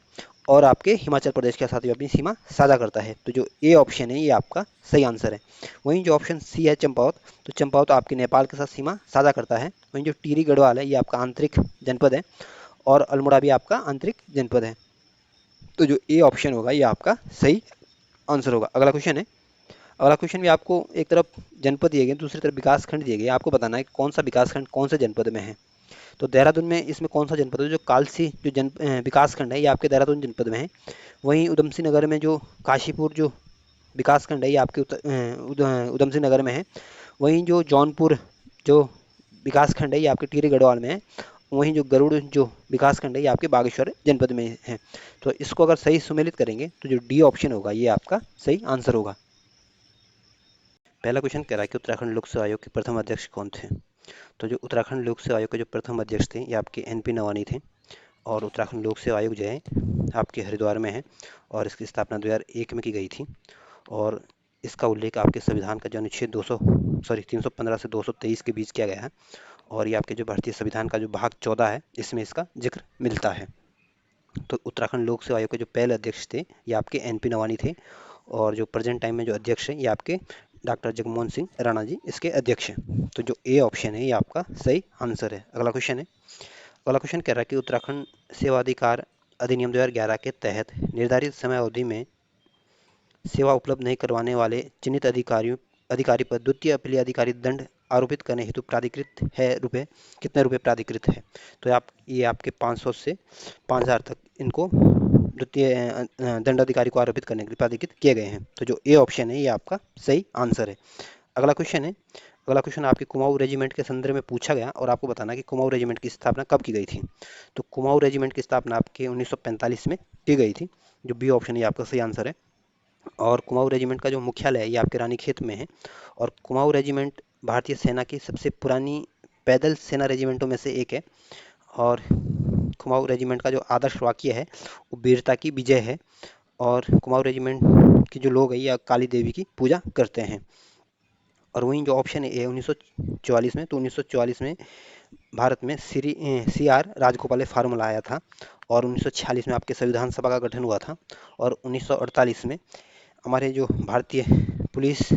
और आपके हिमाचल प्रदेश के साथ भी अपनी सीमा साझा करता है। तो जो ए ऑप्शन है ये आपका सही आंसर है। वहीं जो ऑप्शन सी है चंपावत, तो चंपावत आपके नेपाल के साथ सीमा साझा करता है। वहीं जो टिहरी गढ़वाल है ये आपका आंतरिक जनपद है, और अल्मोड़ा भी आपका आंतरिक जनपद है। तो जो ए ऑप्शन होगा ये आपका सही आंसर होगा। अगला क्वेश्चन है, अगला क्वेश्चन भी आपको एक तरफ जनपद दिए गए, दूसरी तरफ विकास खंड दिए गए। आपको बताना है कि कौन सा विकास खंड कौन से जनपद में है। तो देहरादून में इसमें कौन सा जनपद है, जो कालसी जो विकास खंड है ये आपके देहरादून जनपद में है। वहीं उधम सिंह नगर में जो काशीपुर जो विकास खंड है ये आपके उधम सिंह नगर में है। वहीं जो जौनपुर जो विकास खंड है ये आपके टिहरी गढ़वाल में है। वहीं जो गरुड़ जो विकास खंड है ये आपके बागेश्वर जनपद में है। तो इसको अगर सही सुमेलित करेंगे तो जो डी ऑप्शन होगा ये आपका सही आंसर होगा। पहला क्वेश्चन कह रहा है कि उत्तराखंड लोक सेवा आयोग के प्रथम अध्यक्ष कौन थे। तो जो उत्तराखंड लोक सेवा आयोग के जो प्रथम अध्यक्ष थे ये आपके एन पी नवानी थे। और उत्तराखंड लोक सेवा आयोग जो है आपके हरिद्वार में है, और इसकी स्थापना 2001 में की गई थी। और इसका उल्लेख आपके संविधान का जो अनुच्छेद 315 से 223 के बीच किया गया है। और ये आपके जो भारतीय संविधान का जो भाग 14 है इसमें इसका जिक्र मिलता है। तो उत्तराखंड लोक सेवा आयोग के जो पहले अध्यक्ष थे ये आपके एन पी नवानी थे। और जो प्रेजेंट टाइम में जो अध्यक्ष हैं ये आपके डॉक्टर जगमोहन सिंह राणा जी इसके अध्यक्ष हैं। तो जो ए ऑप्शन है ये आपका सही आंसर है। अगला क्वेश्चन है, अगला क्वेश्चन कह रहा है कि उत्तराखंड सेवाधिकार अधिनियम 2011 के तहत निर्धारित समय अवधि में सेवा उपलब्ध नहीं करवाने वाले चिन्हित अधिकारी पर द्वितीय अपीलीय अधिकारी दंड आरोपित करने हेतु प्राधिकृत है कितने रुपए प्राधिकृत है। तो आप ये आपके 500 से 5000 तक इनको द्वितीय दंडाधिकारी को आरोपित करने के लिए प्राधिकृत किए गए हैं। तो जो ए ऑप्शन है ये आपका सही आंसर है। अगला क्वेश्चन है, अगला क्वेश्चन आपके कुमाऊं रेजिमेंट के संदर्भ में पूछा गया और आपको बताना कि कुमाऊं रेजिमेंट की स्थापना कब की गई थी। तो कुमाऊं रेजिमेंट की स्थापना आपके 1945 में की गई थी। जो बी ऑप्शन है आपका सही आंसर है। और कुमाऊं रेजिमेंट का जो मुख्यालय है ये आपके रानीखेत में है। और कुमाऊं रेजिमेंट भारतीय सेना की सबसे पुरानी पैदल सेना रेजिमेंटों में से एक है। और कुमाऊं रेजिमेंट का जो आदर्श वाक्य है वो वीरता की विजय है। और कुमाऊं रेजिमेंट के जो लोग हैं ये काली देवी की पूजा करते हैं। और वहीं जो ऑप्शन है 1944 में, तो 1944 में भारत में सी आर राजगोपाल ने फार्मूला आया था। और 1946 में आपके संविधान सभा का गठन हुआ था। और 1948 में हमारे जो भारतीय पुलिस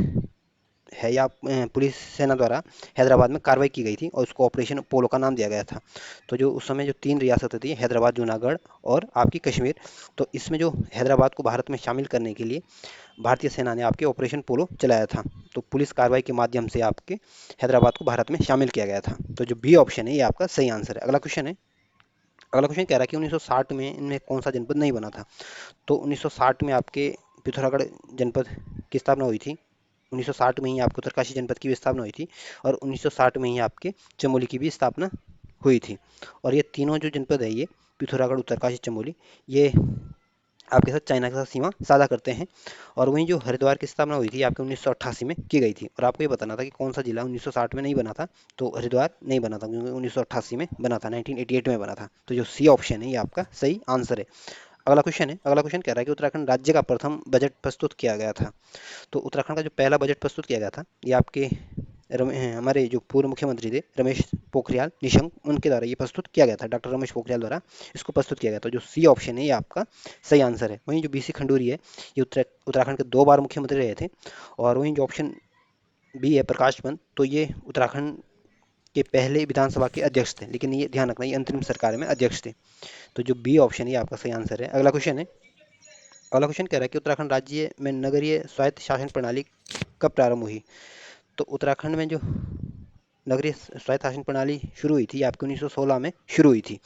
है या पुलिस सेना द्वारा हैदराबाद में कार्रवाई की गई थी और उसको ऑपरेशन पोलो का नाम दिया गया था। तो जो उस समय जो 3 रियासतें थी, हैदराबाद, जूनागढ़ और आपकी कश्मीर, तो इसमें जो हैदराबाद को भारत में शामिल करने के लिए भारतीय सेना ने आपके ऑपरेशन पोलो चलाया था। तो पुलिस कार्रवाई के माध्यम से आपके हैदराबाद को भारत में शामिल किया गया था। तो जो बी ऑप्शन है ये आपका सही आंसर है। अगला क्वेश्चन है। अगला क्वेश्चन कह रहा है कि 1960 में इनमें कौन सा जनपद नहीं बना था। तो 1960 में आपके पिथौरागढ़ जनपद की स्थापना हुई थी। 1960 में ही आपको उत्तरकाशी जनपद की भी स्थापना हुई थी। और 1960 में ही आपके चमोली की भी स्थापना हुई थी। और ये तीनों जो जनपद है ये पिथौरागढ़, उत्तरकाशी, चमोली, ये आपके साथ चाइना के साथ सीमा साझा करते हैं। और वहीं जो हरिद्वार की स्थापना हुई थी आपके 1988 में की गई थी। और आपको ये बताना था कि कौन सा जिला 1960 में नहीं बना था। तो हरिद्वार नहीं बना था क्योंकि 1988 में बना था, 1988 में बना था। तो जो सी ऑप्शन है ये आपका सही आंसर है। अगला क्वेश्चन है। अगला क्वेश्चन कह रहा है कि उत्तराखंड राज्य का प्रथम बजट प्रस्तुत किया गया था। तो उत्तराखंड का जो पहला बजट प्रस्तुत किया गया था ये आपके हमारे जो पूर्व मुख्यमंत्री थे रमेश पोखरियाल निशंक, उनके द्वारा ये प्रस्तुत किया गया था। डॉक्टर रमेश पोखरियाल द्वारा इसको प्रस्तुत किया गया था। जो सी ऑप्शन है ये आपका सही आंसर है। वहीं जो बीसी खंडूरी है ये उत्तराखंड के 2 बार मुख्यमंत्री रहे थे। और वहीं जो ऑप्शन बी है प्रकाश पंत, तो ये उत्तराखंड के पहले विधानसभा के अध्यक्ष थे, लेकिन ये ध्यान रखना ये अंतरिम सरकार में अध्यक्ष थे। तो जो बी ऑप्शन है ये आपका सही आंसर है। अगला क्वेश्चन है। अगला क्वेश्चन कह रहा है कि उत्तराखंड राज्य में नगरीय स्वायत्त शासन प्रणाली कब प्रारंभ हुई। तो उत्तराखंड में जो नगरीय स्वायत्त शासन प्रणाली शुरू हुई थी आपकी 1916 में शुरू हुई थी।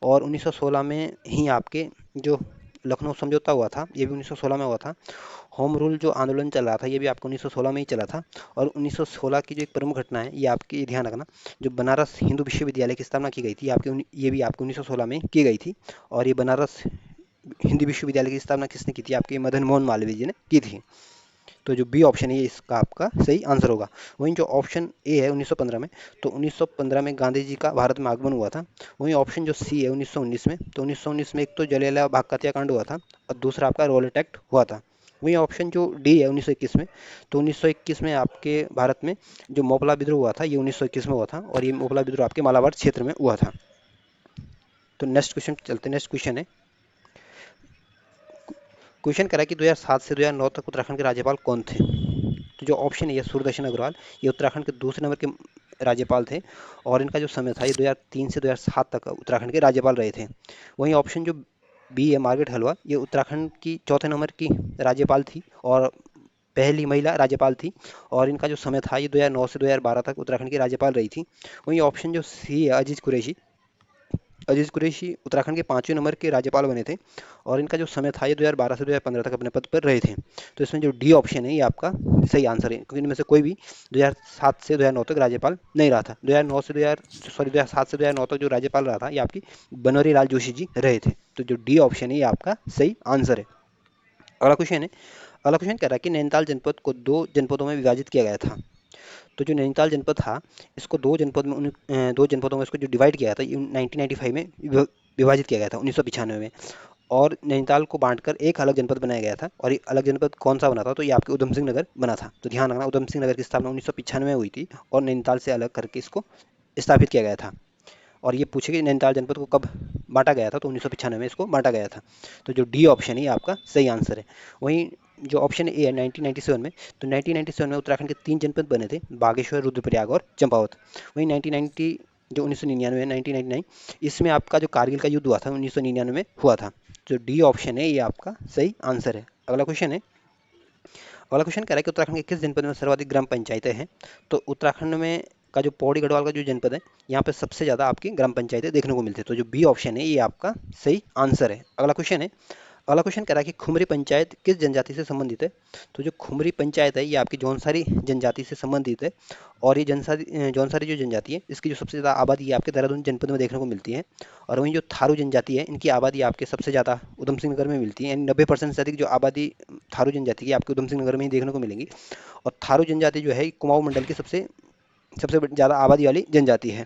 और 1916 में ही आपके जो लखनऊ समझौता हुआ था ये भी 1916 में हुआ था। होम रूल जो आंदोलन चल रहा था ये भी आपको 1916 में ही चला था। और 1916 की जो एक प्रमुख घटना है ये आपकी ध्यान रखना, जो बनारस हिंदू विश्वविद्यालय की स्थापना की गई थी आपकी, ये भी आपको 1916 में की गई थी। और ये बनारस हिंदी विश्वविद्यालय की स्थापना किसने की थी, आपके मदन मोहन मालवीय जी ने की थी। तो जो बी ऑप्शन है ये इसका आपका सही आंसर होगा। वहीं जो ऑप्शन ए है 1915 में, तो 1915 में गांधी जी का भारत में आगमन हुआ था। वहीं ऑप्शन जो सी है 1919 में, तो 1919 में एक तो जलियांवाला बाग का हत्याकांड हुआ था और दूसरा आपका रॉलेट एक्ट हुआ था। वहीं ऑप्शन जो डी है 1921 में, तो 1921 में आपके भारत में जो मोपला विद्रोह हुआ था ये 1921 में हुआ था। और ये मोपला विद्रोह आपके मालाबार क्षेत्र में हुआ था। तो नेक्स्ट क्वेश्चन चलते हैं। नेक्स्ट क्वेश्चन है। क्वेश्चन कह रहा है कि 2007 से 2009 तक उत्तराखंड के राज्यपाल कौन थे। तो जो ऑप्शन है ये सूरदर्शन अग्रवाल, ये उत्तराखंड के दूसरे नंबर के राज्यपाल थे। और इनका जो समय था ये 2003 से 2007 तक उत्तराखंड के राज्यपाल रहे थे। वहीं ऑप्शन जो बी है मार्गरेट हलवा, ये उत्तराखंड की चौथे नंबर की राज्यपाल थी और पहली महिला राज्यपाल थी। और इनका जो समय था ये 2009 से 2012 तक उत्तराखंड की राज्यपाल रही थी। वहीं ऑप्शन जो सी है अजीज कुरैशी, अजीज कुरैशी उत्तराखंड के 5वें नंबर के राज्यपाल बने थे। और इनका जो समय था ये 2012 से 2015 तक अपने पद पर रहे थे। तो इसमें जो डी ऑप्शन है ये आपका सही आंसर है, क्योंकि इनमें से कोई भी 2007 से 2009 तक राज्यपाल नहीं रहा था। 2009 से 2000 सॉरी 2007 से 2009 तक जो राज्यपाल रहा था ये आपकी बनवारी लाल जोशी जी रहे थे। तो जो डी ऑप्शन है ये आपका सही आंसर है। अगला क्वेश्चन है। अगला क्वेश्चन कह रहा है कि नैनीताल जनपद को 2 जनपदों में विभाजित किया गया था। तो जो नैनीताल जनपद था इसको 2 जनपदों में इसको जो डिवाइड किया था ये 1995 में विभाजित किया गया था, 1995 में। और नैनीताल को बांटकर एक अलग जनपद बनाया गया था। और ये अलग जनपद कौन सा बना था, तो ये आपके उधम सिंह नगर बना था। तो ध्यान रखना उधम सिंह नगर की स्थापना 1995 में हुई थी और नैनीताल से अलग करके इसको स्थापित किया गया था। और ये पूछे कि नैनीताल जनपद को कब बांटा गया था, तो 1995 में इसको बांटा गया था। तो जो डी ऑप्शन है ये आपका सही आंसर है। वहीं जो ऑप्शन ए है 1997 में, तो 1997 में उत्तराखंड के 3 जनपद बने थे, बागेश्वर, रुद्रप्रयाग और चंपावत। वहीं 1990 जो 1999 1999 इसमें आपका जो कारगिल का युद्ध हुआ था 1999 में हुआ था। जो डी ऑप्शन है ये आपका सही आंसर है। अगला क्वेश्चन है। अगला क्वेश्चन कह रहा है कि उत्तराखंड के किस जनपद में सर्वाधिक ग्राम पंचायतें हैं। तो उत्तराखंड में का जो पौड़ी गढ़वाल का जो जनपद है यहाँ पे सबसे ज़्यादा आपकी ग्राम पंचायतें देखने को मिलती है। तो जो बी ऑप्शन है ये आपका सही आंसर है। अगला क्वेश्चन है। अगला क्वेश्चन कह रहा है कि खुमरी पंचायत किस जनजाति से संबंधित है। तो जो खुमरी पंचायत है ये आपकी जौनसारी जनजाति से संबंधित है। और ये जौनसारी जो जनजाति है इसकी जो सबसे ज़्यादा आबादी है आपके देहरादून जनपद में देखने को मिलती है। और वहीं जो थारू जनजाति है इनकी आबादी आपके सबसे ज़्यादा उधम सिंह नगर में मिलती है, यानी 90% से अधिक जो आबादी थारू जनजाति की आपके उधम सिंह नगर में ही देखने को मिलेंगी। और थारू जनजाति जो है कुमाऊं मंडल की सबसे सबसे ज़्यादा आबादी वाली जनजाति है।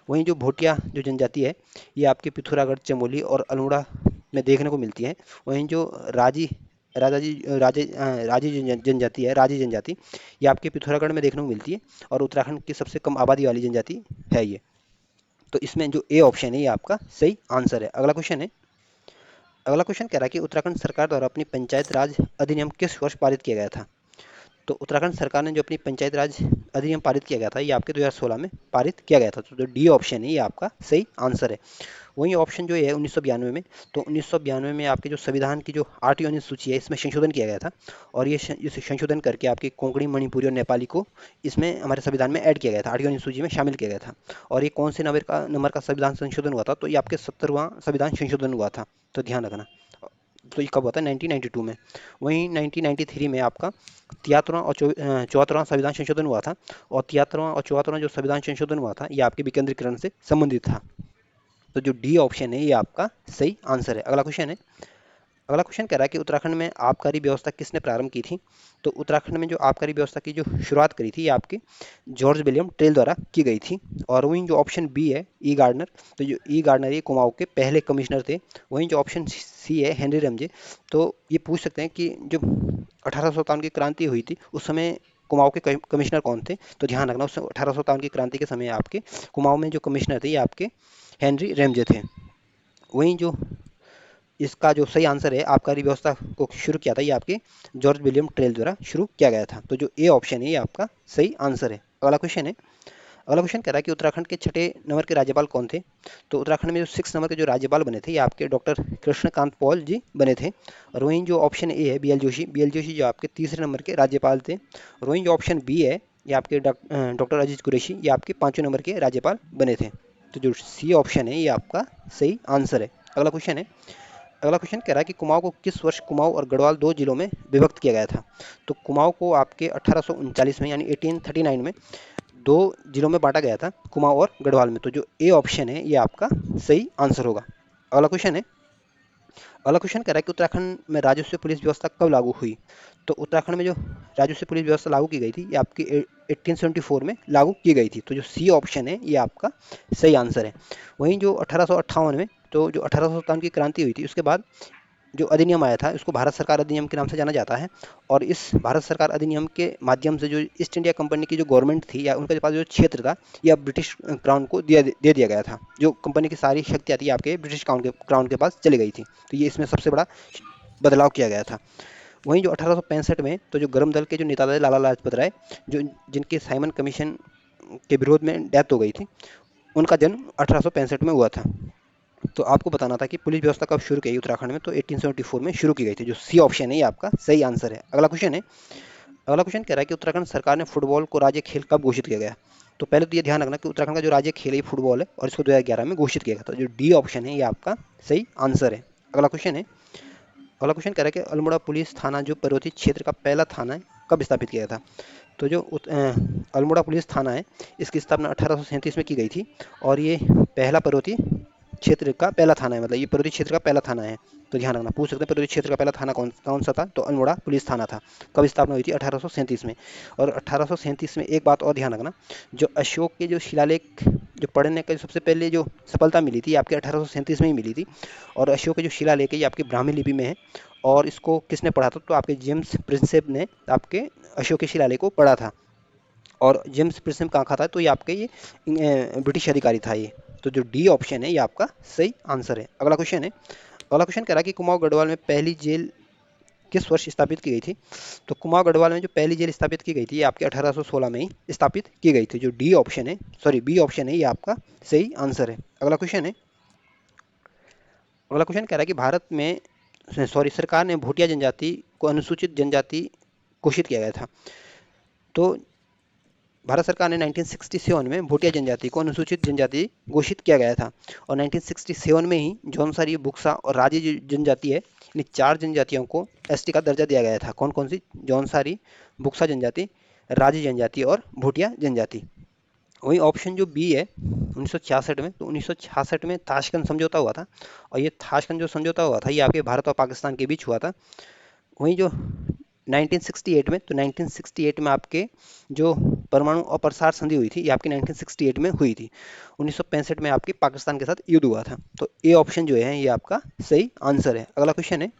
वहीं जो भोटिया जो जनजाति है ये आपके पिथौरागढ़, चमोली और अल्मोड़ा में देखने को मिलती है। वहीं जो राजी राजी जनजाति है, राजी जनजाति, ये आपके पिथौरागढ़ में देखने को मिलती है और उत्तराखंड की सबसे कम आबादी वाली जनजाति है ये। तो इसमें जो ए ऑप्शन है ये आपका सही आंसर है। अगला क्वेश्चन है, अगला क्वेश्चन कह रहा है कि उत्तराखंड सरकार द्वारा अपनी पंचायत राज अधिनियम किस वर्ष पारित किया गया था। तो उत्तराखंड सरकार ने जो अपनी पंचायत राज अधिनियम पारित किया गया था ये आपके 2016 में पारित किया गया था। तो जो डी ऑप्शन है ये आपका सही आंसर है। वहीं ऑप्शन जो है 1992 में, तो 1992 में आपके जो संविधान की जो 8वीं अनुसूची है इसमें संशोधन किया गया था। और ये इसे संशोधन करके आपके कोंकणी, मणिपुरी और नेपाली को इसमें हमारे संविधान में ऐड किया गया था, 8वीं अनुसूची में शामिल किया गया था। और ये कौन से नंबर का संविधान संशोधन हुआ था, तो ये आपके 70वां संविधान संशोधन हुआ था, तो ध्यान रखना। तो ये कब हुआ था, 1992 में। वहीं 1993 में आपका 73वां और 74वां संविधान संशोधन हुआ था। और 73वां और 74वां जो संविधान संशोधन हुआ था ये आपके विकेंद्रीकरण से संबंधित था। तो जो डी ऑप्शन है ये आपका सही आंसर है। अगला क्वेश्चन है, अगला क्वेश्चन कह रहा है कि उत्तराखंड में आबकारी व्यवस्था किसने प्रारंभ की थी। तो उत्तराखंड में जो आबकारी व्यवस्था की जो शुरुआत करी थी ये आपके जॉर्ज विलियम टेल द्वारा की गई थी। और वहीं जो ऑप्शन बी है ई गार्डनर, तो जो ई गार्डनर ये कुमाऊं के पहले कमिश्नर थे। वहीं जो ऑप्शन सी है हेनरी रमजे, तो ये पूछ सकते हैं कि जो 1857 की क्रांति हुई थी उस समय कुमाऊं के कमिश्नर कौन थे। तो ध्यान रखना उस 1857 की क्रांति के समय आपके कुमाऊं में जो कमिश्नर थे ये आपके हेनरी रमजे थे। वहीं जो इसका जो सही आंसर है आबकारी व्यवस्था को शुरू किया था ये आपके जॉर्ज विलियम ट्रेल द्वारा शुरू किया गया था। तो जो ए ऑप्शन है ये आपका सही आंसर है। अगला क्वेश्चन है, अगला क्वेश्चन कह रहा है कि उत्तराखंड के छठे नंबर के राज्यपाल कौन थे। तो उत्तराखंड में जो 6 नंबर के जो राज्यपाल बने थे ये आपके डॉक्टर कृष्णकांत पॉल जी बने थे। और वहीं जो ऑप्शन ए है बी एल जोशी जो आपके तीसरे नंबर के राज्यपाल थे। और वहीं जो ऑप्शन बी है ये आपके डॉक्टर अजीज कुरैशी ये आपके 5वें नंबर के राज्यपाल बने थे। तो जो सी ऑप्शन है ये आपका सही आंसर है। अगला क्वेश्चन है, अगला क्वेश्चन कह रहा है कि कुमाऊं को किस वर्ष कुमाऊं और गढ़वाल 2 जिलों में विभक्त किया गया था। तो कुमाऊं को आपके 1839 में यानी 1839 में 2 जिलों में बांटा गया था, कुमाऊं और गढ़वाल में। तो जो ए ऑप्शन है ये आपका सही आंसर होगा। अगला क्वेश्चन है, अगला क्वेश्चन कह रहा है कि उत्तराखंड में राजस्व पुलिस व्यवस्था कब लागू हुई। तो उत्तराखंड में जो राजस्व पुलिस व्यवस्था लागू की गई थी ये आपकी 1874 में लागू की गई थी। तो जो सी ऑप्शन है ये आपका सही आंसर है। वहीं जो 1858 में, तो जो 1857 की क्रांति हुई थी उसके बाद जो अधिनियम आया था उसको भारत सरकार अधिनियम के नाम से जाना जाता है। और इस भारत सरकार अधिनियम के माध्यम से जो ईस्ट इंडिया कंपनी की जो गवर्नमेंट थी या उनके पास जो क्षेत्र था यह ब्रिटिश क्राउन को दे दिया गया था। जो कंपनी की सारी शक्तियाँ थी आपके ब्रिटिश क्राउन के पास चली गई थी। तो ये इसमें सबसे बड़ा बदलाव किया गया था। वहीं जो 1865 में, तो जो गर्म दल के जो नेता थे लाला लाजपत राय, जो जिनके साइमन कमीशन के विरोध में डेथ हो गई थी, उनका जन्म 1865 में हुआ था। तो आपको बताना था कि पुलिस व्यवस्था कब शुरू की गई उत्तराखंड में, तो 1874 में शुरू की गई थी। जो सी ऑप्शन है ये आपका सही आंसर है। अगला क्वेश्चन है, अगला क्वेश्चन कह रहा है कि उत्तराखंड सरकार ने फुटबॉल को राज्य खेल कब घोषित किया गया। तो पहले तो ये ध्यान रखना कि उत्तराखंड का जो राज्य खेल है ये फुटबॉल है और इसको 2011 में घोषित किया गया था। जो डी ऑप्शन है ये आपका सही आंसर है। अगला क्वेश्चन है, अगला क्वेश्चन कह रहा है कि अल्मोड़ा पुलिस थाना जो पर्वतीय क्षेत्र का पहला थाना है कब स्थापित किया गया था। तो जो अल्मोड़ा पुलिस थाना है इसकी स्थापना 1837 में की गई थी। और ये पहला पर्वतीय क्षेत्र का पहला थाना है, मतलब ये पर्वतीय क्षेत्र का पहला थाना है। तो ध्यान रखना, पूछ सकते हैं पर्वतीय क्षेत्र का पहला थाना कौन कौन सा था, तो अल्मोड़ा पुलिस थाना था। कब स्थापना हुई थी, 1837 में। और 1837 में एक बात और ध्यान रखना, जो अशोक के जो शिलालेख जो पढ़ने का सबसे पहले जो सफलता मिली थी आपके 1837 में ही मिली थी। और अशोक के जो शिलालेख है ये आपके ब्राह्मी लिपि में है। और इसको किसने पढ़ा था, तो आपके जेम्स प्रिंसेप ने आपके अशोक के शिलालेख को पढ़ा था। और जेम्स प्रिंसेप कहाँ का था, तो ये आपके ये ब्रिटिश अधिकारी था ये। तो जो डी ऑप्शन है ये आपका सही आंसर है। अगला क्वेश्चन है, अगला क्वेश्चन कह रहा है कि कुमाऊं गढ़वाल में पहली जेल किस वर्ष स्थापित की गई थी। तो कुमाऊं गढ़वाल में जो पहली जेल स्थापित की गई थी ये आपके 1816 में ही स्थापित की गई थी। जो डी ऑप्शन है, सॉरी बी ऑप्शन है ये आपका सही आंसर है। अगला क्वेश्चन है, अगला क्वेश्चन कह रहा है कि भारत में सॉरी सरकार ने भोटिया जनजाति को अनुसूचित जनजाति घोषित किया गया था। तो भारत सरकार ने 1967 में भूटिया जनजाति को अनुसूचित जनजाति घोषित किया गया था और 1967 में ही जौनसारी, बुक्सा और राजी जो जनजाति है, इन चार जनजातियों को एसटी का दर्जा दिया गया था। कौन कौन सी? जौनसारी, बुक्सा जनजाति, राजी जनजाति और भूटिया जनजाति। वही ऑप्शन जो बी है 1966 में, तो 1966 में ताशकंद समझौता हुआ था और ये ताशकंद जो समझौता हुआ था ये आपके भारत और पाकिस्तान के बीच हुआ था। वहीं जो 1968 में, तो 1968 में आपके जो परमाणु अप्रसार संधि हुई थी ये आपकी 1968 में हुई थी। 1965 में आपके पाकिस्तान के साथ युद्ध हुआ था। तो ए ऑप्शन जो है ये आपका सही आंसर है। अगला क्वेश्चन है,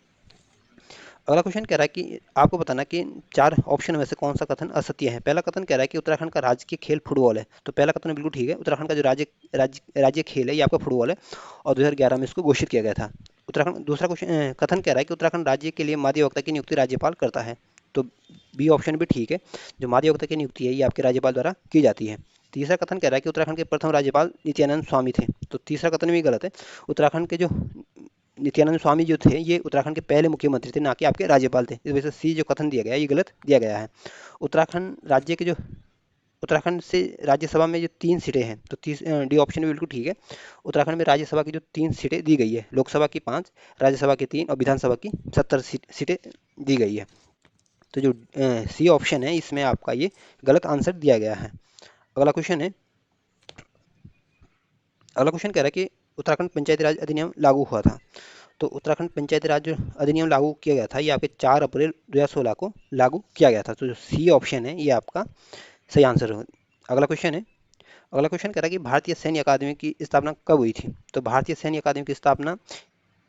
अगला क्वेश्चन कह रहा है कि आपको बताना कि चार ऑप्शन में से कौन सा कथन असत्य है। पहला कथन कह रहा है कि उत्तराखंड का राजकीय खेल फुटबॉल है, तो पहला कथन बिल्कुल ठीक है। उत्तराखंड का जो राज्य खेल है ये आपका फुटबॉल है और 2011 में इसको घोषित किया गया था। उत्तराखंड, दूसरा क्वेश्चन कथन कह रहा है कि उत्तराखंड राज्य के लिए माध्यवक्ता की नियुक्ति राज्यपाल करता है, तो बी ऑप्शन भी ठीक है। जो माध्यवक्ता की नियुक्ति है ये आपके राज्यपाल द्वारा की जाती है। तीसरा कथन कह रहा है कि उत्तराखंड के प्रथम राज्यपाल नित्यानंद स्वामी थे, तो तीसरा कथन भी गलत है। उत्तराखंड के जो नित्यानंद स्वामी जो थे ये उत्तराखंड के पहले मुख्यमंत्री थे, ना कि आपके राज्यपाल थे। इस वजह से सी जो कथन दिया गया है ये गलत दिया गया है। उत्तराखंड राज्य के जो उत्तराखंड से राज्यसभा में जो 3 सीटें हैं, तो डी ऑप्शन भी बिल्कुल ठीक है। उत्तराखंड में राज्यसभा की जो 3 सीटें दी गई है, लोकसभा की 5, राज्यसभा की 3 और विधानसभा की 70 सीटें दी गई है। तो जो सी ऑप्शन है इसमें आपका ये गलत आंसर दिया गया है। अगला क्वेश्चन है, अगला क्वेश्चन कह रहा है कि उत्तराखंड पंचायती राज अधिनियम लागू हुआ था, तो उत्तराखंड पंचायती राज जो अधिनियम लागू किया गया था ये आपके 4 अप्रैल 2016 को लागू किया गया था। तो जो सी ऑप्शन है ये आपका सही आंसर हो। अगला क्वेश्चन है, अगला क्वेश्चन कह रहा है कि भारतीय सैन्य अकादमी की स्थापना कब हुई थी। तो भारतीय सैन्य अकादमी की स्थापना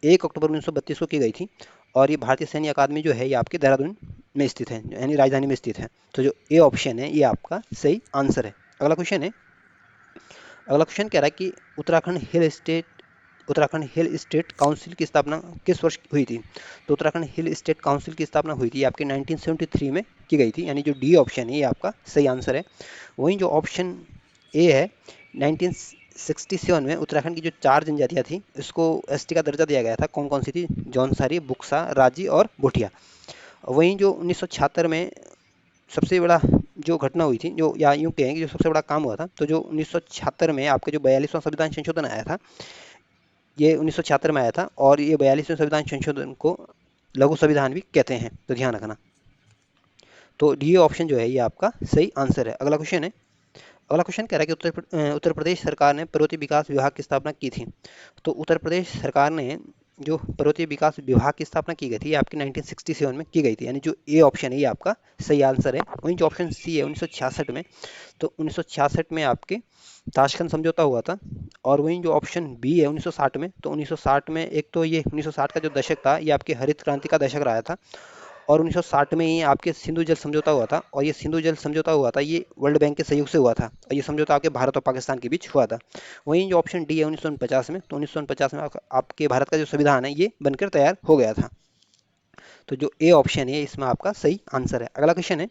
1 अक्टूबर 1932 को की गई थी और ये भारतीय सैन्य अकादमी जो है ये आपके देहरादून में स्थित है, यानी राजधानी में स्थित है। तो जो ए ऑप्शन है ये आपका सही आंसर है। अगला क्वेश्चन है, अगला क्वेश्चन कह रहा है कि उत्तराखंड हिल स्टेट काउंसिल की स्थापना किस वर्ष हुई थी। तो उत्तराखंड हिल स्टेट काउंसिल की स्थापना हुई थी आपके 1973 में की गई थी, यानी जो डी ऑप्शन है ये आपका सही आंसर है। वहीं जो ऑप्शन ए है 1967 में उत्तराखंड की जो 4 जनजातियां थी इसको एसटी का दर्जा दिया गया था। कौन कौन सी थी? जौनसारी, बुक्सा, राजी और भूटिया। वहीं जो 1976 में सबसे बड़ा जो घटना हुई थी, जो या यूँ कहें कि जो सबसे बड़ा काम हुआ था, तो जो 1976 में आपके जो 42वां संविधान संशोधन आया था ये 1976 में आया था और ये 42वें संविधान संशोधन को लघु संविधान भी कहते हैं, तो ध्यान रखना। तो डी ऑप्शन जो है ये आपका सही आंसर है। अगला क्वेश्चन है, अगला क्वेश्चन कह रहा है कि उत्तर प्रदेश सरकार ने पर्वतीय विकास विभाग की स्थापना की थी। तो उत्तर प्रदेश सरकार ने जो पर्वतीय विकास विभाग की स्थापना की गई थी ये आपकी 1967 में की गई थी, यानी जो ए ऑप्शन है ये आपका सही आंसर है। वहीं जो ऑप्शन सी है 1966 में, तो 1966 में आपके ताशकंद समझौता हुआ था। और वहीं जो ऑप्शन बी है 1960 में, तो 1960 में एक तो ये 1960 का जो दशक था ये आपके हरित क्रांति का दशक रहा था और 1960 में ही आपके सिंधु जल समझौता हुआ था और ये सिंधु जल समझौता हुआ था ये वर्ल्ड बैंक के सहयोग से हुआ था और ये समझौता आपके भारत और पाकिस्तान के बीच हुआ था। वहीं जो ऑप्शन डी है 1949 में, तो 1949 में आपके भारत का जो संविधान है ये बनकर तैयार हो गया था। तो जो ए ऑप्शन है इसमें आपका सही आंसर है। अगला क्वेश्चन है,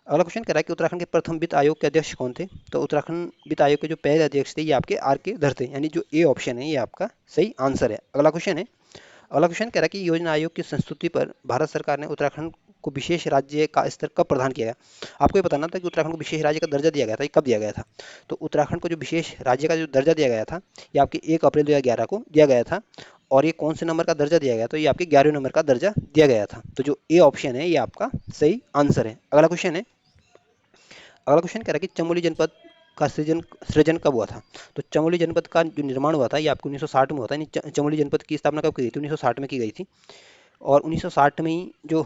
अगला क्वेश्चन कह रहा है कि उत्तराखंड के प्रथम वित्त आयोग के अध्यक्ष कौन थे। तो उत्तराखंड वित्त आयोग के जो पहले अध्यक्ष थे ये आपके आर के धर थे, यानी जो ए ऑप्शन है ये आपका सही आंसर है। अगला क्वेश्चन है, अगला क्वेश्चन कह रहा है कि योजना आयोग की संस्तुति पर भारत सरकार ने उत्तराखंड को विशेष राज्य का स्तर कब प्रदान किया गया। आपको ये बताना था कि उत्तराखंड को विशेष राज्य का दर्जा दिया गया था, ये कब दिया गया था। तो उत्तराखंड को जो विशेष राज्य का जो दर्जा दिया गया था ये आपके 1 अप्रैल 2011 को दिया गया था और ये कौन से नंबर का दर्जा दिया गया, तो ये आपके 11वें नंबर का दर्जा दिया गया था। तो जो ए ऑप्शन है ये आपका सही आंसर है। अगला क्वेश्चन है, अगला क्वेश्चन कह रहा है कि चमोली जनपद का सृजन सृजन कब हुआ था। तो चमोली जनपद का जो निर्माण हुआ था ये आपको 1960 में हुआ था, यानी चमोली जनपद की स्थापना कब की गई थी? 1960 में की गई थी। और 1960 में ही जो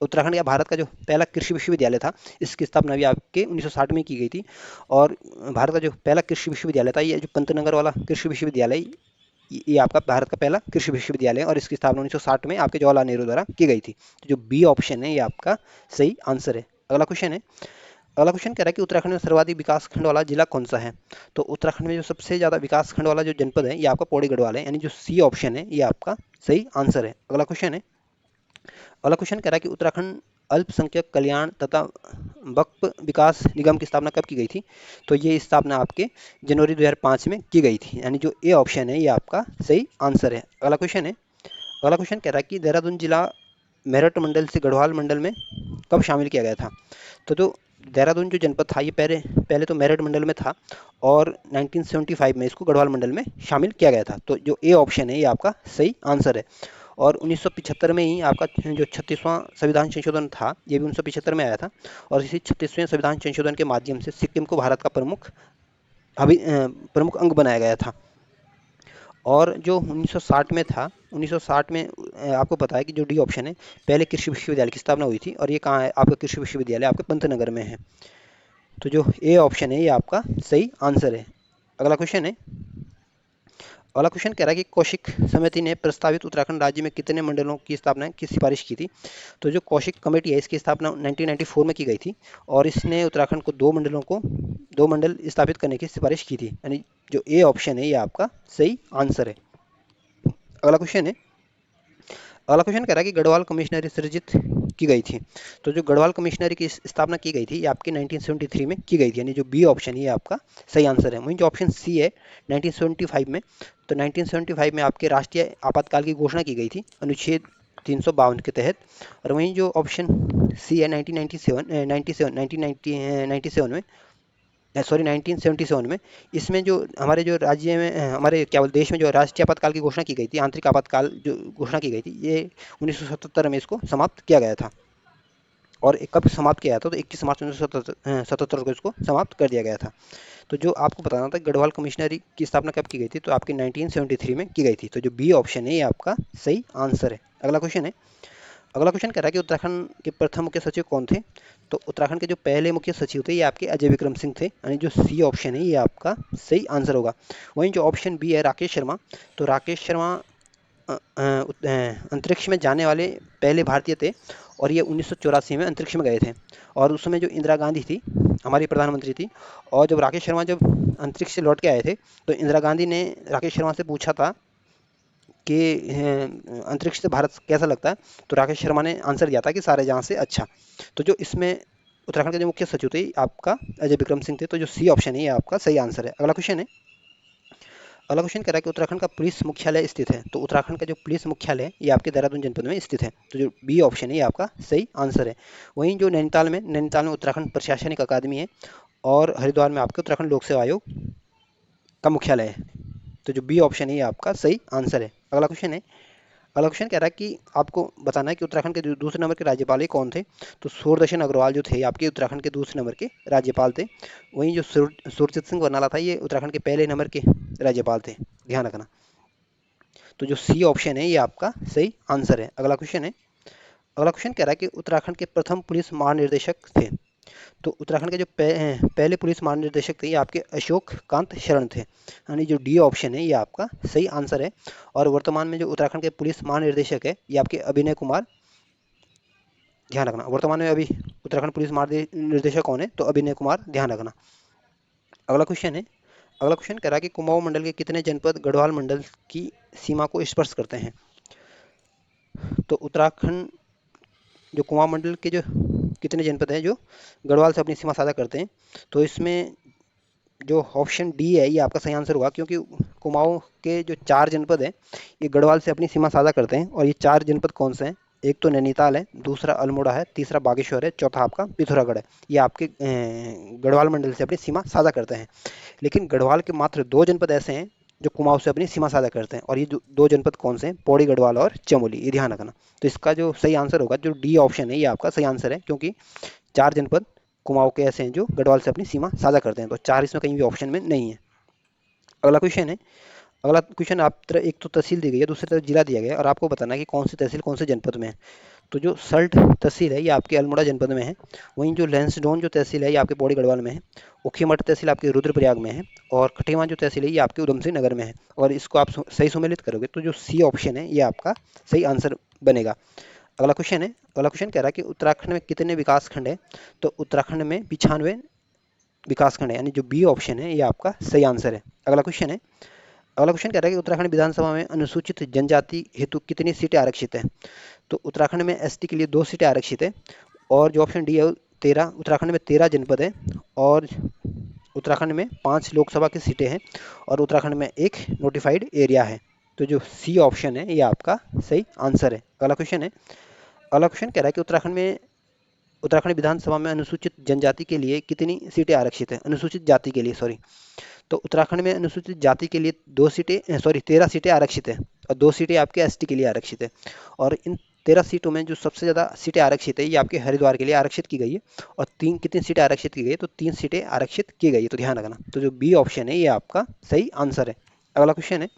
उत्तराखंड या भारत का जो पहला कृषि विश्वविद्यालय था इसकी स्थापना भी आपके 1960 में की गई थी। और भारत का जो पहला कृषि विश्वविद्यालय था ये जो पंतनगर वाला कृषि विश्वविद्यालय ये आपका भारत का पहला कृषि विश्वविद्यालय है और इसकी स्थापना 1960 में आपके जवाहरलाल नेहरू द्वारा की गई थी। तो जो बी ऑप्शन है ये आपका सही आंसर है। अगला क्वेश्चन है, अगला क्वेश्चन कह रहा है कि उत्तराखंड में सर्वाधिक विकास खंड वाला जिला कौन सा है। तो उत्तराखंड में जो सबसे ज़्यादा विकास खंड वाला जो जनपद है ये आपका पौड़ी गढ़वाल है, यानी जो सी ऑप्शन है ये आपका सही आंसर है। अगला क्वेश्चन है, अगला क्वेश्चन कह रहा है कि उत्तराखंड अल्पसंख्यक कल्याण तथा वक्फ विकास निगम की स्थापना कब की गई थी। तो ये स्थापना आपके जनवरी 2005 में की गई थी, यानी जो ए ऑप्शन है ये आपका सही आंसर है। अगला क्वेश्चन है, अगला क्वेश्चन कह रहा है कि देहरादून जिला मेरठ मंडल से गढ़वाल मंडल में कब शामिल किया गया था? तो जो देहरादून जो जनपद था ये पहले पहले तो मेरठ मंडल में था और 1975 में इसको गढ़वाल मंडल में शामिल किया गया था। तो जो ए ऑप्शन है ये आपका सही आंसर है। और 1975 में ही आपका जो 36वां संविधान संशोधन था ये भी 1975 में आया था और इसी 36वें संविधान संशोधन के माध्यम से सिक्किम को भारत का प्रमुख अंग बनाया गया था। और जो 1960 में था, 1960 में आपको पता है कि जो डी ऑप्शन है, पहले कृषि विश्वविद्यालय की स्थापना हुई थी और ये कहाँ है? आपका कृषि विश्वविद्यालय आपके पंतनगर में है। तो जो ए ऑप्शन है ये आपका सही आंसर है। अगला क्वेश्चन है, अगला क्वेश्चन कह रहा है कि कौशिक समिति ने प्रस्तावित उत्तराखंड राज्य में कितने मंडलों की स्थापना की सिफारिश की थी? तो जो कौशिक कमेटी है इसकी स्थापना 1994 में की गई थी और इसने उत्तराखंड को दो मंडल स्थापित करने की सिफारिश की थी। यानी जो ए ऑप्शन है ये आपका सही आंसर है। अगला क्वेश्चन है, अगला क्वेश्चन कह रहा है कि गढ़वाल कमिश्नरी सृजित की गई थी। तो जो गढ़वाल कमिश्नरी की स्थापना की गई थी ये आपके 1973 में की गई थी। यानी जो बी ऑप्शन ये आपका सही आंसर है। वहीं जो ऑप्शन सी है 1975 में, तो 1975 में आपके राष्ट्रीय आपातकाल की घोषणा की गई थी अनुच्छेद 352 के तहत। और वहीं जो ऑप्शन सी है 1997 में, सॉरी 1977 में, इसमें जो हमारे जो राज्य में हमारे क्या बोल देश में जो राष्ट्रीय आपातकाल की घोषणा की गई थी, आंतरिक आपातकाल जो घोषणा की गई थी, ये 1977 में इसको समाप्त किया गया था। और कब समाप्त किया था? तो 21 मार्च 1977 को इसको समाप्त कर दिया गया था। तो जो आपको बताना था गढ़वाल कमिश्नरी की स्थापना कब की गई थी, तो आपकी 1973 में की गई थी। तो जो बी ऑप्शन है ये आपका सही आंसर है। अगला क्वेश्चन है, अगला क्वेश्चन कह रहा है कि उत्तराखंड के प्रथम मुख्य सचिव कौन थे? तो उत्तराखंड के जो पहले मुख्य सचिव थे ये आपके अजय विक्रम सिंह थे। यानी जो सी ऑप्शन है ये आपका सही आंसर होगा। वहीं जो ऑप्शन बी है राकेश शर्मा, तो राकेश शर्मा अंतरिक्ष में जाने वाले पहले भारतीय थे और ये 1984 में अंतरिक्ष में गए थे। और उस समय जो इंदिरा गांधी थी हमारी प्रधानमंत्री थी, और जब राकेश शर्मा जब अंतरिक्ष से लौट के आए थे तो इंदिरा गांधी ने राकेश शर्मा से पूछा था कि अंतरिक्ष से भारत कैसा लगता है, तो राकेश शर्मा ने आंसर दिया था कि सारे जहाँ से अच्छा। तो जो इसमें उत्तराखंड के जो मुख्य सचिव थे आपका अजय विक्रम सिंह थे। तो जो सी ऑप्शन है ये आपका सही आंसर है। अगला क्वेश्चन है, अगला क्वेश्चन कह रहा है कि उत्तराखंड का पुलिस मुख्यालय स्थित है। तो उत्तराखंड का जो पुलिस मुख्यालय है ये आपके देहरादून जनपद में स्थित है। तो जो बी ऑप्शन है ये आपका सही आंसर है। वहीं जो नैनीताल में उत्तराखंड प्रशासनिक अकादमी है और हरिद्वार में आपके उत्तराखंड लोक सेवा आयोग का मुख्यालय है। तो जो बी ऑप्शन है ये आपका सही आंसर है। अगला क्वेश्चन है, अगला क्वेश्चन कह रहा है कि आपको बताना है कि उत्तराखंड के दूसरे नंबर के राज्यपाल ये कौन थे? तो सूरदर्शन अग्रवाल जो थे आपके उत्तराखंड के दूसरे नंबर के राज्यपाल थे। वहीं जो सुरजीत सिंह बरनाला था ये उत्तराखंड के पहले नंबर के राज्यपाल थे, ध्यान रखना। तो जो सी ऑप्शन है ये आपका सही आंसर है। अगला क्वेश्चन है, अगला क्वेश्चन कह रहा है कि उत्तराखंड के प्रथम पुलिस महानिर्देशक थे। तो उत्तराखंड के जो पहले पुलिस महानिर्देशक थे ये आपके अशोक कांत शरण थे। यानी जो डी ऑप्शन है ये आपका सही आंसर है। और वर्तमान में जो उत्तराखंड के पुलिस महानिर्देशक है ये आपके अभिनय कुमार, ध्यान रखना। वर्तमान में अभी उत्तराखंड पुलिस महानिर्देशक कौन है? तो अभिनय कुमार, ध्यान रखना। अगला क्वेश्चन है, अगला क्वेश्चन कह रहा है कि कुमाऊं मंडल के कितने जनपद गढ़वाल मंडल की सीमा को स्पर्श करते हैं? तो उत्तराखंड जो कुमाऊं मंडल के जो कितने जनपद हैं जो गढ़वाल से अपनी सीमा साझा करते हैं? तो इसमें जो ऑप्शन डी है ये आपका सही आंसर होगा, क्योंकि कुमाऊं के जो 4 जनपद हैं ये गढ़वाल से अपनी सीमा साझा करते हैं। और ये 4 जनपद कौन से हैं? एक तो नैनीताल है, दूसरा अल्मोड़ा है, तीसरा बागेश्वर है, चौथा आपका पिथौरागढ़ है। ये आपके गढ़वाल मंडल से अपनी सीमा साझा करते हैं। लेकिन गढ़वाल के मात्र 2 जनपद ऐसे हैं जो कुमाऊं से अपनी सीमा साझा करते हैं, और ये 2 जनपद कौन से हैं? पौड़ी गढ़वाल और चमोली, ये ध्यान रखना। तो इसका जो सही आंसर होगा जो डी ऑप्शन है ये आपका सही आंसर है, क्योंकि 4 जनपद कुमाऊं के ऐसे हैं जो गढ़वाल से अपनी सीमा साझा करते हैं। तो 4 इसमें कहीं भी ऑप्शन में नहीं है। अगला क्वेश्चन है, अगला क्वेश्चन आप तरफ एक तो तहसील दी गई है, दूसरी तरफ जिला दिया गया है और आपको बताना है कि कौन सी तहसील कौन से जनपद में है। तो जो सल्ट तहसील है ये आपके अल्मोड़ा जनपद में है। वहीं जो लैंसडौन जो तहसील है ये आपके पौड़ी गढ़वाल में है। उखीमठ तहसील आपके रुद्रप्रयाग में है। और खटीमा जो तहसील है ये आपके उधम सिंह नगर में है। और इसको आप सही सुमेलित करोगे तो जो सी ऑप्शन है ये आपका सही आंसर बनेगा। अगला क्वेश्चन है, अगला क्वेश्चन कह रहा है कि उत्तराखंड में कितने विकास खंड है? तो उत्तराखंड में 95 विकास खंड है। यानी जो बी ऑप्शन है ये आपका सही आंसर है। अगला क्वेश्चन है, अगला क्वेश्चन कह रहा है कि उत्तराखंड विधानसभा में अनुसूचित जनजाति हेतु कितनी सीटें आरक्षित है? तो उत्तराखंड में एसटी के लिए 2 सीटें आरक्षित है। और जो ऑप्शन डी है 13, उत्तराखंड में 13 जनपद है। और उत्तराखंड में 5 लोकसभा की सीटें हैं और उत्तराखंड में 1 नोटिफाइड एरिया है। तो जो सी ऑप्शन है ये आपका सही आंसर है। अगला क्वेश्चन है, अगला क्वेश्चन कह रहा है कि उत्तराखंड विधानसभा में अनुसूचित जनजाति के लिए कितनी सीटें आरक्षित है, अनुसूचित जाति के लिए, सॉरी। तो उत्तराखंड में अनुसूचित जाति के लिए 13 सीटें आरक्षित है और 2 सीटें आपके एसटी के लिए आरक्षित है। और इन 13 सीटों में जो सबसे ज़्यादा सीटें आरक्षित है ये आपके हरिद्वार के लिए आरक्षित की गई है। और कितनी सीटें आरक्षित की गई है, तो 3 सीटें आरक्षित की गई है, तो ध्यान रखना। तो जो बी ऑप्शन है ये आपका सही आंसर है। अगला क्वेश्चन है,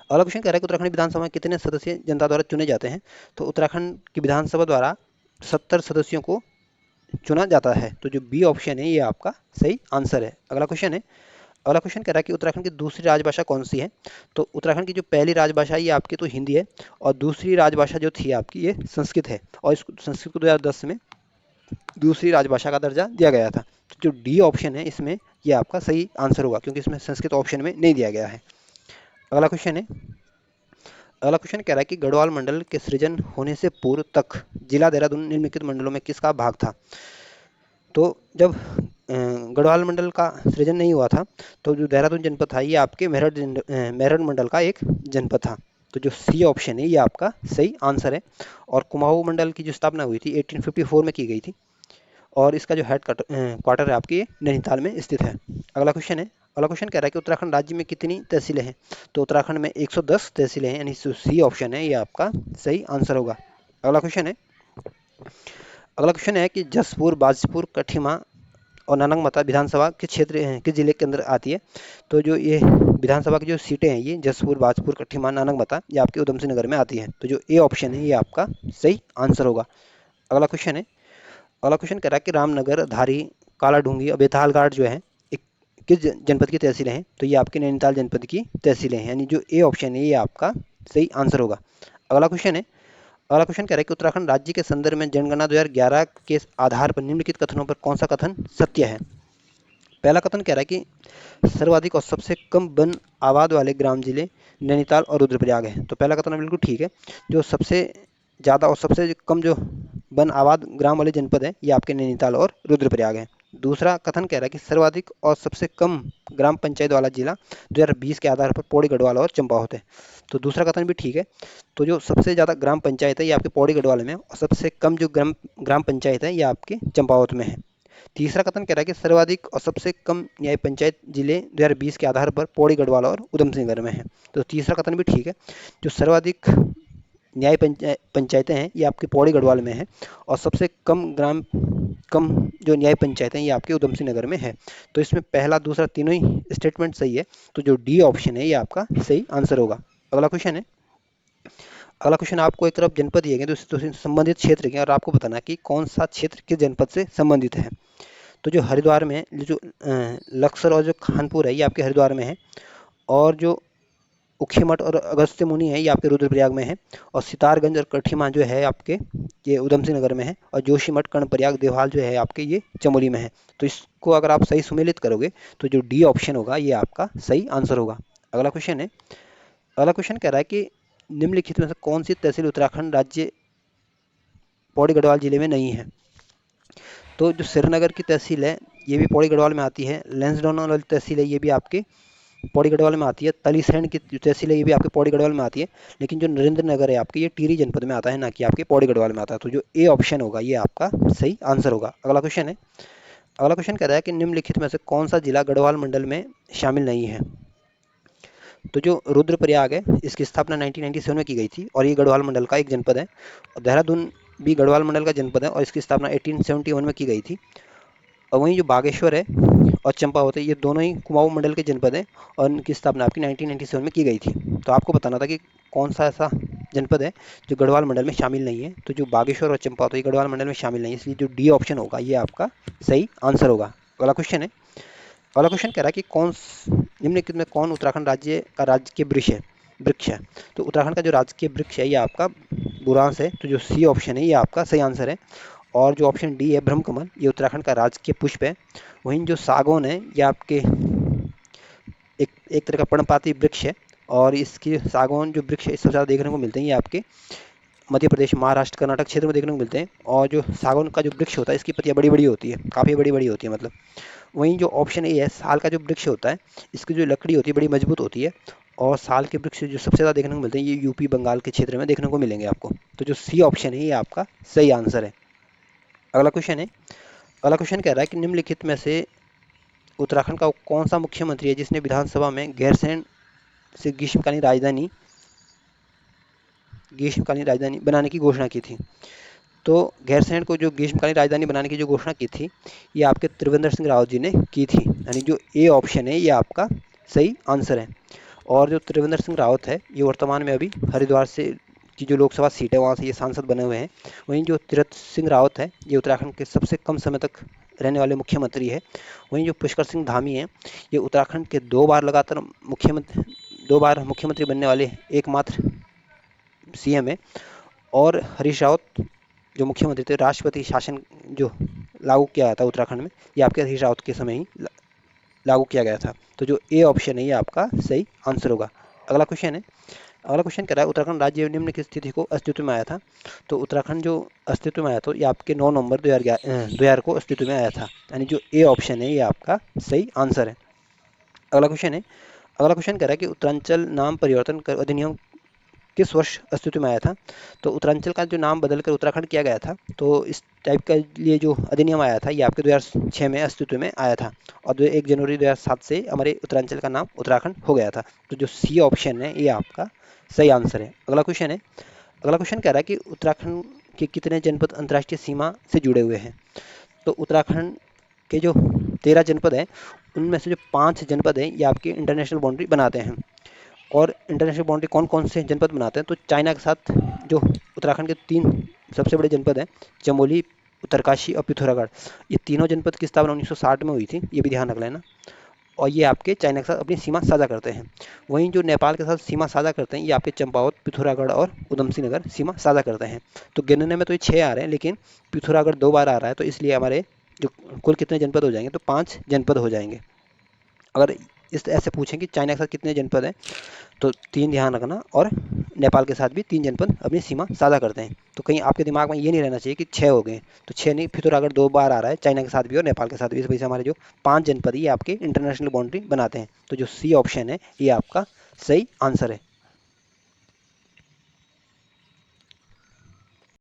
अगला क्वेश्चन कह रहा है कि उत्तराखंड विधानसभा में कितने सदस्य जनता द्वारा चुने जाते हैं। तो उत्तराखंड की विधानसभा द्वारा 70 सदस्यों को चुना जाता है। तो जो बी ऑप्शन है ये आपका सही आंसर है। अगला क्वेश्चन है, अगला क्वेश्चन कह रहा है कि उत्तराखंड की दूसरी राजभाषा कौन सी है। तो उत्तराखंड की जो पहली राजभाषा है ये आपकी तो हिंदी है, और दूसरी राजभाषा जो थी आपकी ये संस्कृत है, और इस संस्कृत को 2010 में दूसरी राजभाषा का दर्जा दिया गया था। तो जो डी ऑप्शन है इसमें ये आपका सही आंसर होगा, क्योंकि इसमें संस्कृत ऑप्शन में नहीं दिया गया है। अगला क्वेश्चन है, अगला क्वेश्चन कह रहा है कि गढ़वाल मंडल के सृजन होने से पूर्व तक जिला देहरादून निम्नलिखित मंडलों में किसका भाग था। तो जब गढ़वाल मंडल का सृजन नहीं हुआ था, तो जो देहरादून जनपद था ये आपके मेरठ मंडल का एक जनपद था। तो जो सी ऑप्शन है ये आपका सही आंसर है। और कुमाऊं मंडल की जो स्थापना हुई थी 1854 में की गई थी, और इसका जो हेड क्वार्टर है आपके नैनीताल में स्थित है। अगला क्वेश्चन है, अगला क्वेश्चन कह रहा है कि उत्तराखंड राज्य में कितनी तहसीलें हैं। तो उत्तराखंड में 110 तहसीलें हैं, यानी सी ऑप्शन है ये आपका सही आंसर होगा। अगला क्वेश्चन है, अगला क्वेश्चन है कि जसपुर, बाजपुर, कठिमा और नानंगमता विधानसभा किस क्षेत्र किस जिले के अंदर आती है। तो जो ये विधानसभा की जो सीटें हैं ये जसपुर, बाजपुर, कठिमा, नानंगमता ये आपके उधम सिंह नगर में आती है। तो जो ए ऑप्शन है ये आपका सही आंसर होगा। अगला क्वेश्चन है, अगला क्वेश्चन कह रहा है कि रामनगर, धारी, कालाढूंगी और बेतालघाट जो है किस जनपद की तहसीलें हैं। तो ये आपके नैनीताल जनपद की तहसीलें हैं, यानी जो ए ऑप्शन है ये आपका सही आंसर होगा। अगला क्वेश्चन है, अगला क्वेश्चन कह रहा है कि उत्तराखंड राज्य के संदर्भ में जनगणना 2011 के आधार पर निम्नलिखित कथनों पर कौन सा कथन सत्य है। पहला कथन कह रहा है कि सर्वाधिक और सबसे कम वन आबाद वाले ग्राम जिले नैनीताल और रुद्रप्रयाग है। तो पहला कथन बिल्कुल ठीक है। जो सबसे ज़्यादा और सबसे कम जो वन आबाद ग्राम वाले जनपद है ये आपके नैनीताल और रुद्रप्रयाग है। दूसरा कथन कह रहा है कि सर्वाधिक और सबसे कम ग्राम पंचायत वाला जिला 2020 के आधार पर पौड़ी, गढ़वाल और चंपावत है। तो दूसरा कथन भी ठीक है। तो जो सबसे ज़्यादा ग्राम पंचायत है ये आपके पौड़ी, गढ़वाल में है, और सबसे कम जो ग्राम पंचायत है ये आपके चंपावत में है। तीसरा कथन कह रहा है कि सर्वाधिक और सबसे कम न्याय पंचायत जिले 2020 के आधार पर पौड़ी, गढ़वाल और उधम सिंह नगर में है। तो तीसरा कथन भी ठीक है। जो सर्वाधिक न्याय पंचायतें हैं ये आपके पौड़ी, गढ़वाल में है, और सबसे कम जो न्याय पंचायतें हैं ये आपके उधम सिंह नगर में है। तो इसमें पहला, दूसरा तीनों ही स्टेटमेंट सही है। तो जो डी ऑप्शन है ये आपका सही आंसर होगा। अगला क्वेश्चन है, अगला क्वेश्चन आपको एक तरफ जनपद दिए गए तो उससे संबंधित क्षेत्र के, और आपको बताना कि कौन सा क्षेत्र किस जनपद से संबंधित है। तो जो हरिद्वार में जो लक्सर और जो खानपुर है ये आपके हरिद्वार में है, और जो उखीमठ और अगस्त्य मुनि है ये आपके रुद्रप्रयाग में है, और सितारगंज और कठिमा जो है आपके ये उधम सिंह नगर में है, और जोशीमठ, कर्णप्रयाग, देवहाल जो है आपके ये चमोली में है। तो इसको अगर आप सही सुमेलित करोगे तो जो डी ऑप्शन होगा ये आपका सही आंसर होगा। अगला क्वेश्चन है, अगला क्वेश्चन कह रहा है कि निम्नलिखित में से कौन सी तहसील उत्तराखंड राज्य पौड़ी, गढ़वाल जिले में नहीं है। तो जो श्रीनगर की तहसील है ये भी पौड़ी, गढ़वाल में आती है। लैंसडाउन वाली तहसील है ये भी आपके पौड़ी, गढ़वाल में आती है। तलीसैंण की जो तहसील है ये भी आपके पौड़ी, गढ़वाल में आती है। लेकिन जो नरेंद्र नगर है आपके ये टिहरी जनपद में आता है, ना कि आपके पौड़ी, गढ़वाल में आता है। तो जो ए ऑप्शन होगा ये आपका सही आंसर होगा। अगला क्वेश्चन है, अगला क्वेश्चन कह रहा है कि निम्नलिखित में से कौन सा जिला गढ़वाल मंडल में शामिल नहीं है। तो जो रुद्रप्रयाग है इसकी स्थापना 1997 में की गई थी, और ये गढ़वाल मंडल का एक जनपद है। और देहरादून भी गढ़वाल मंडल का जनपद है, और इसकी स्थापना 1871 में की गई थी। और वहीं जो बागेश्वर है और चंपावत है ये दोनों ही कुमाऊं मंडल के जनपद हैं, और इनकी स्थापना आपकी 1997 में की गई थी। तो आपको बताना था कि कौन सा ऐसा जनपद है जो गढ़वाल मंडल में शामिल नहीं है। तो जो बागेश्वर और चंपावत ये गढ़वाल मंडल में शामिल नहीं है, इसलिए जो डी ऑप्शन होगा ये आपका सही आंसर होगा। अगला क्वेश्चन है, अगला क्वेश्चन कह रहा है कि निम्नलिखित में कौन उत्तराखंड राज्य का राजकीय वृक्ष है। तो उत्तराखंड का जो राजकीय वृक्ष है ये आपका बुरांस है। तो जो सी ऑप्शन है ये आपका सही आंसर है। और जो ऑप्शन डी है ब्रह्मकमल ये उत्तराखंड का राजकीय पुष्प है। वहीं जो सागौन है ये आपके एक तरह का पर्णपाती वृक्ष है, और इसकी सागौन जो वृक्ष है सबसे ज़्यादा देखने को मिलते हैं ये आपके मध्य प्रदेश, महाराष्ट्र, कर्नाटक क्षेत्र में देखने को मिलते हैं। और जो सागौन का जो वृक्ष होता है इसकी पत्तियाँ बड़ी बड़ी होती है, काफ़ी बड़ी बड़ी होती है मतलब। वहीं जो ऑप्शन ए है साल का जो वृक्ष होता है इसकी जो लकड़ी होती है बड़ी मजबूत होती है, और साल के वृक्ष जो सबसे ज़्यादा देखने को मिलते हैं ये यूपी बंगाल के क्षेत्र में देखने को मिलेंगे आपको। तो जो सी ऑप्शन है ये आपका सही आंसर है। अगला क्वेश्चन है, अगला क्वेश्चन कह रहा है कि निम्नलिखित में से उत्तराखंड का कौन सा मुख्यमंत्री है जिसने विधानसभा में गैरसैंण से ग्रीष्मकालीन राजधानी बनाने की घोषणा की थी। तो गैरसैंण को जो ग्रीष्मकालीन राजधानी बनाने की जो घोषणा की थी ये आपके त्रिवेंद्र सिंह रावत जी ने की थी, यानी जो ए ऑप्शन है ये आपका सही आंसर है। और जो त्रिवेंद्र सिंह रावत है ये वर्तमान में अभी हरिद्वार से की जो लोकसभा सीट है वहाँ से ये सांसद बने हुए हैं। वहीं जो तीरथ सिंह रावत है ये उत्तराखंड के सबसे कम समय तक रहने वाले मुख्यमंत्री है। वहीं जो पुष्कर सिंह धामी है ये उत्तराखंड के दो बार मुख्यमंत्री बनने वाले एकमात्र सीएम है। और हरीश रावत जो मुख्यमंत्री थे, राष्ट्रपति शासन जो लागू किया गया था उत्तराखंड में ये आपके हरीश रावत के समय ही लागू किया गया था। तो जो ए ऑप्शन है ये आपका सही आंसर होगा। अगला क्वेश्चन है, अगला क्वेश्चन कह रहा है उत्तराखंड राज्य निम्न की स्थिति को अस्तित्व में आया था। तो उत्तराखंड जो अस्तित्व में आया था ये आपके 9 नवंबर 2000 को अस्तित्व में आया था, यानी जो ए ऑप्शन है ये आपका सही आंसर है। अगला क्वेश्चन है, अगला क्वेश्चन कह रहा है कि उत्तरांचल नाम परिवर्तन कर अधिनियम किस वर्ष अस्तित्व में आया था। तो उत्तरांचल का जो नाम बदलकर उत्तराखंड किया गया था, तो इस टाइप का लिए जो अधिनियम आया था ये आपके 2006 में अस्तित्व में आया था। और 1 जनवरी 2007 से हमारे उत्तरांचल का नाम उत्तराखंड हो गया था। तो जो सी ऑप्शन है ये आपका सही आंसर है। अगला क्वेश्चन है, अगला क्वेश्चन कह रहा है कि उत्तराखंड के कितने जनपद अंतर्राष्ट्रीय सीमा से जुड़े हुए हैं। तो उत्तराखंड के जो 13 जनपद हैं उनमें से जो 5 जनपद हैं ये आपके इंटरनेशनल बाउंड्री बनाते हैं। और इंटरनेशनल बाउंड्री कौन कौन से जनपद बनाते हैं, तो चाइना के साथ जो उत्तराखंड के 3 सबसे बड़े जनपद हैं, चमोली, उत्तरकाशी और पिथौरागढ़, ये तीनों जनपद की स्थापना 1960 में हुई थी, ये भी ध्यान रख लेना। और ये आपके चाइना के साथ अपनी सीमा साझा करते हैं। वहीं जो नेपाल के साथ सीमा साझा करते हैं ये आपके चंपावत, पिथौरागढ़ और उधमसिंह नगर सीमा साझा करते हैं। तो गिनने में तो ये 6 आ रहे हैं, लेकिन पिथौरागढ़ 2 बार आ रहा है, तो इसलिए हमारे जो कुल कितने जनपद हो जाएंगे, तो 5 जनपद हो जाएंगे। अगर इस ऐसे पूछें कि चाइना के साथ कितने जनपद हैं, तो 3 ध्यान रखना। और नेपाल के साथ भी 3 जनपद अपनी सीमा साझा करते हैं। तो कहीं आपके दिमाग में ये नहीं रहना चाहिए कि 6 हो गए, तो 6 नहीं, पिथौरागढ़ 2 बार आ रहा है, चाइना के साथ भी और नेपाल के साथ भी। इस वजह से हमारे जो 5 जनपद ये आपके इंटरनेशनल बाउंड्री बनाते हैं। तो जो सी ऑप्शन है ये आपका सही आंसर है।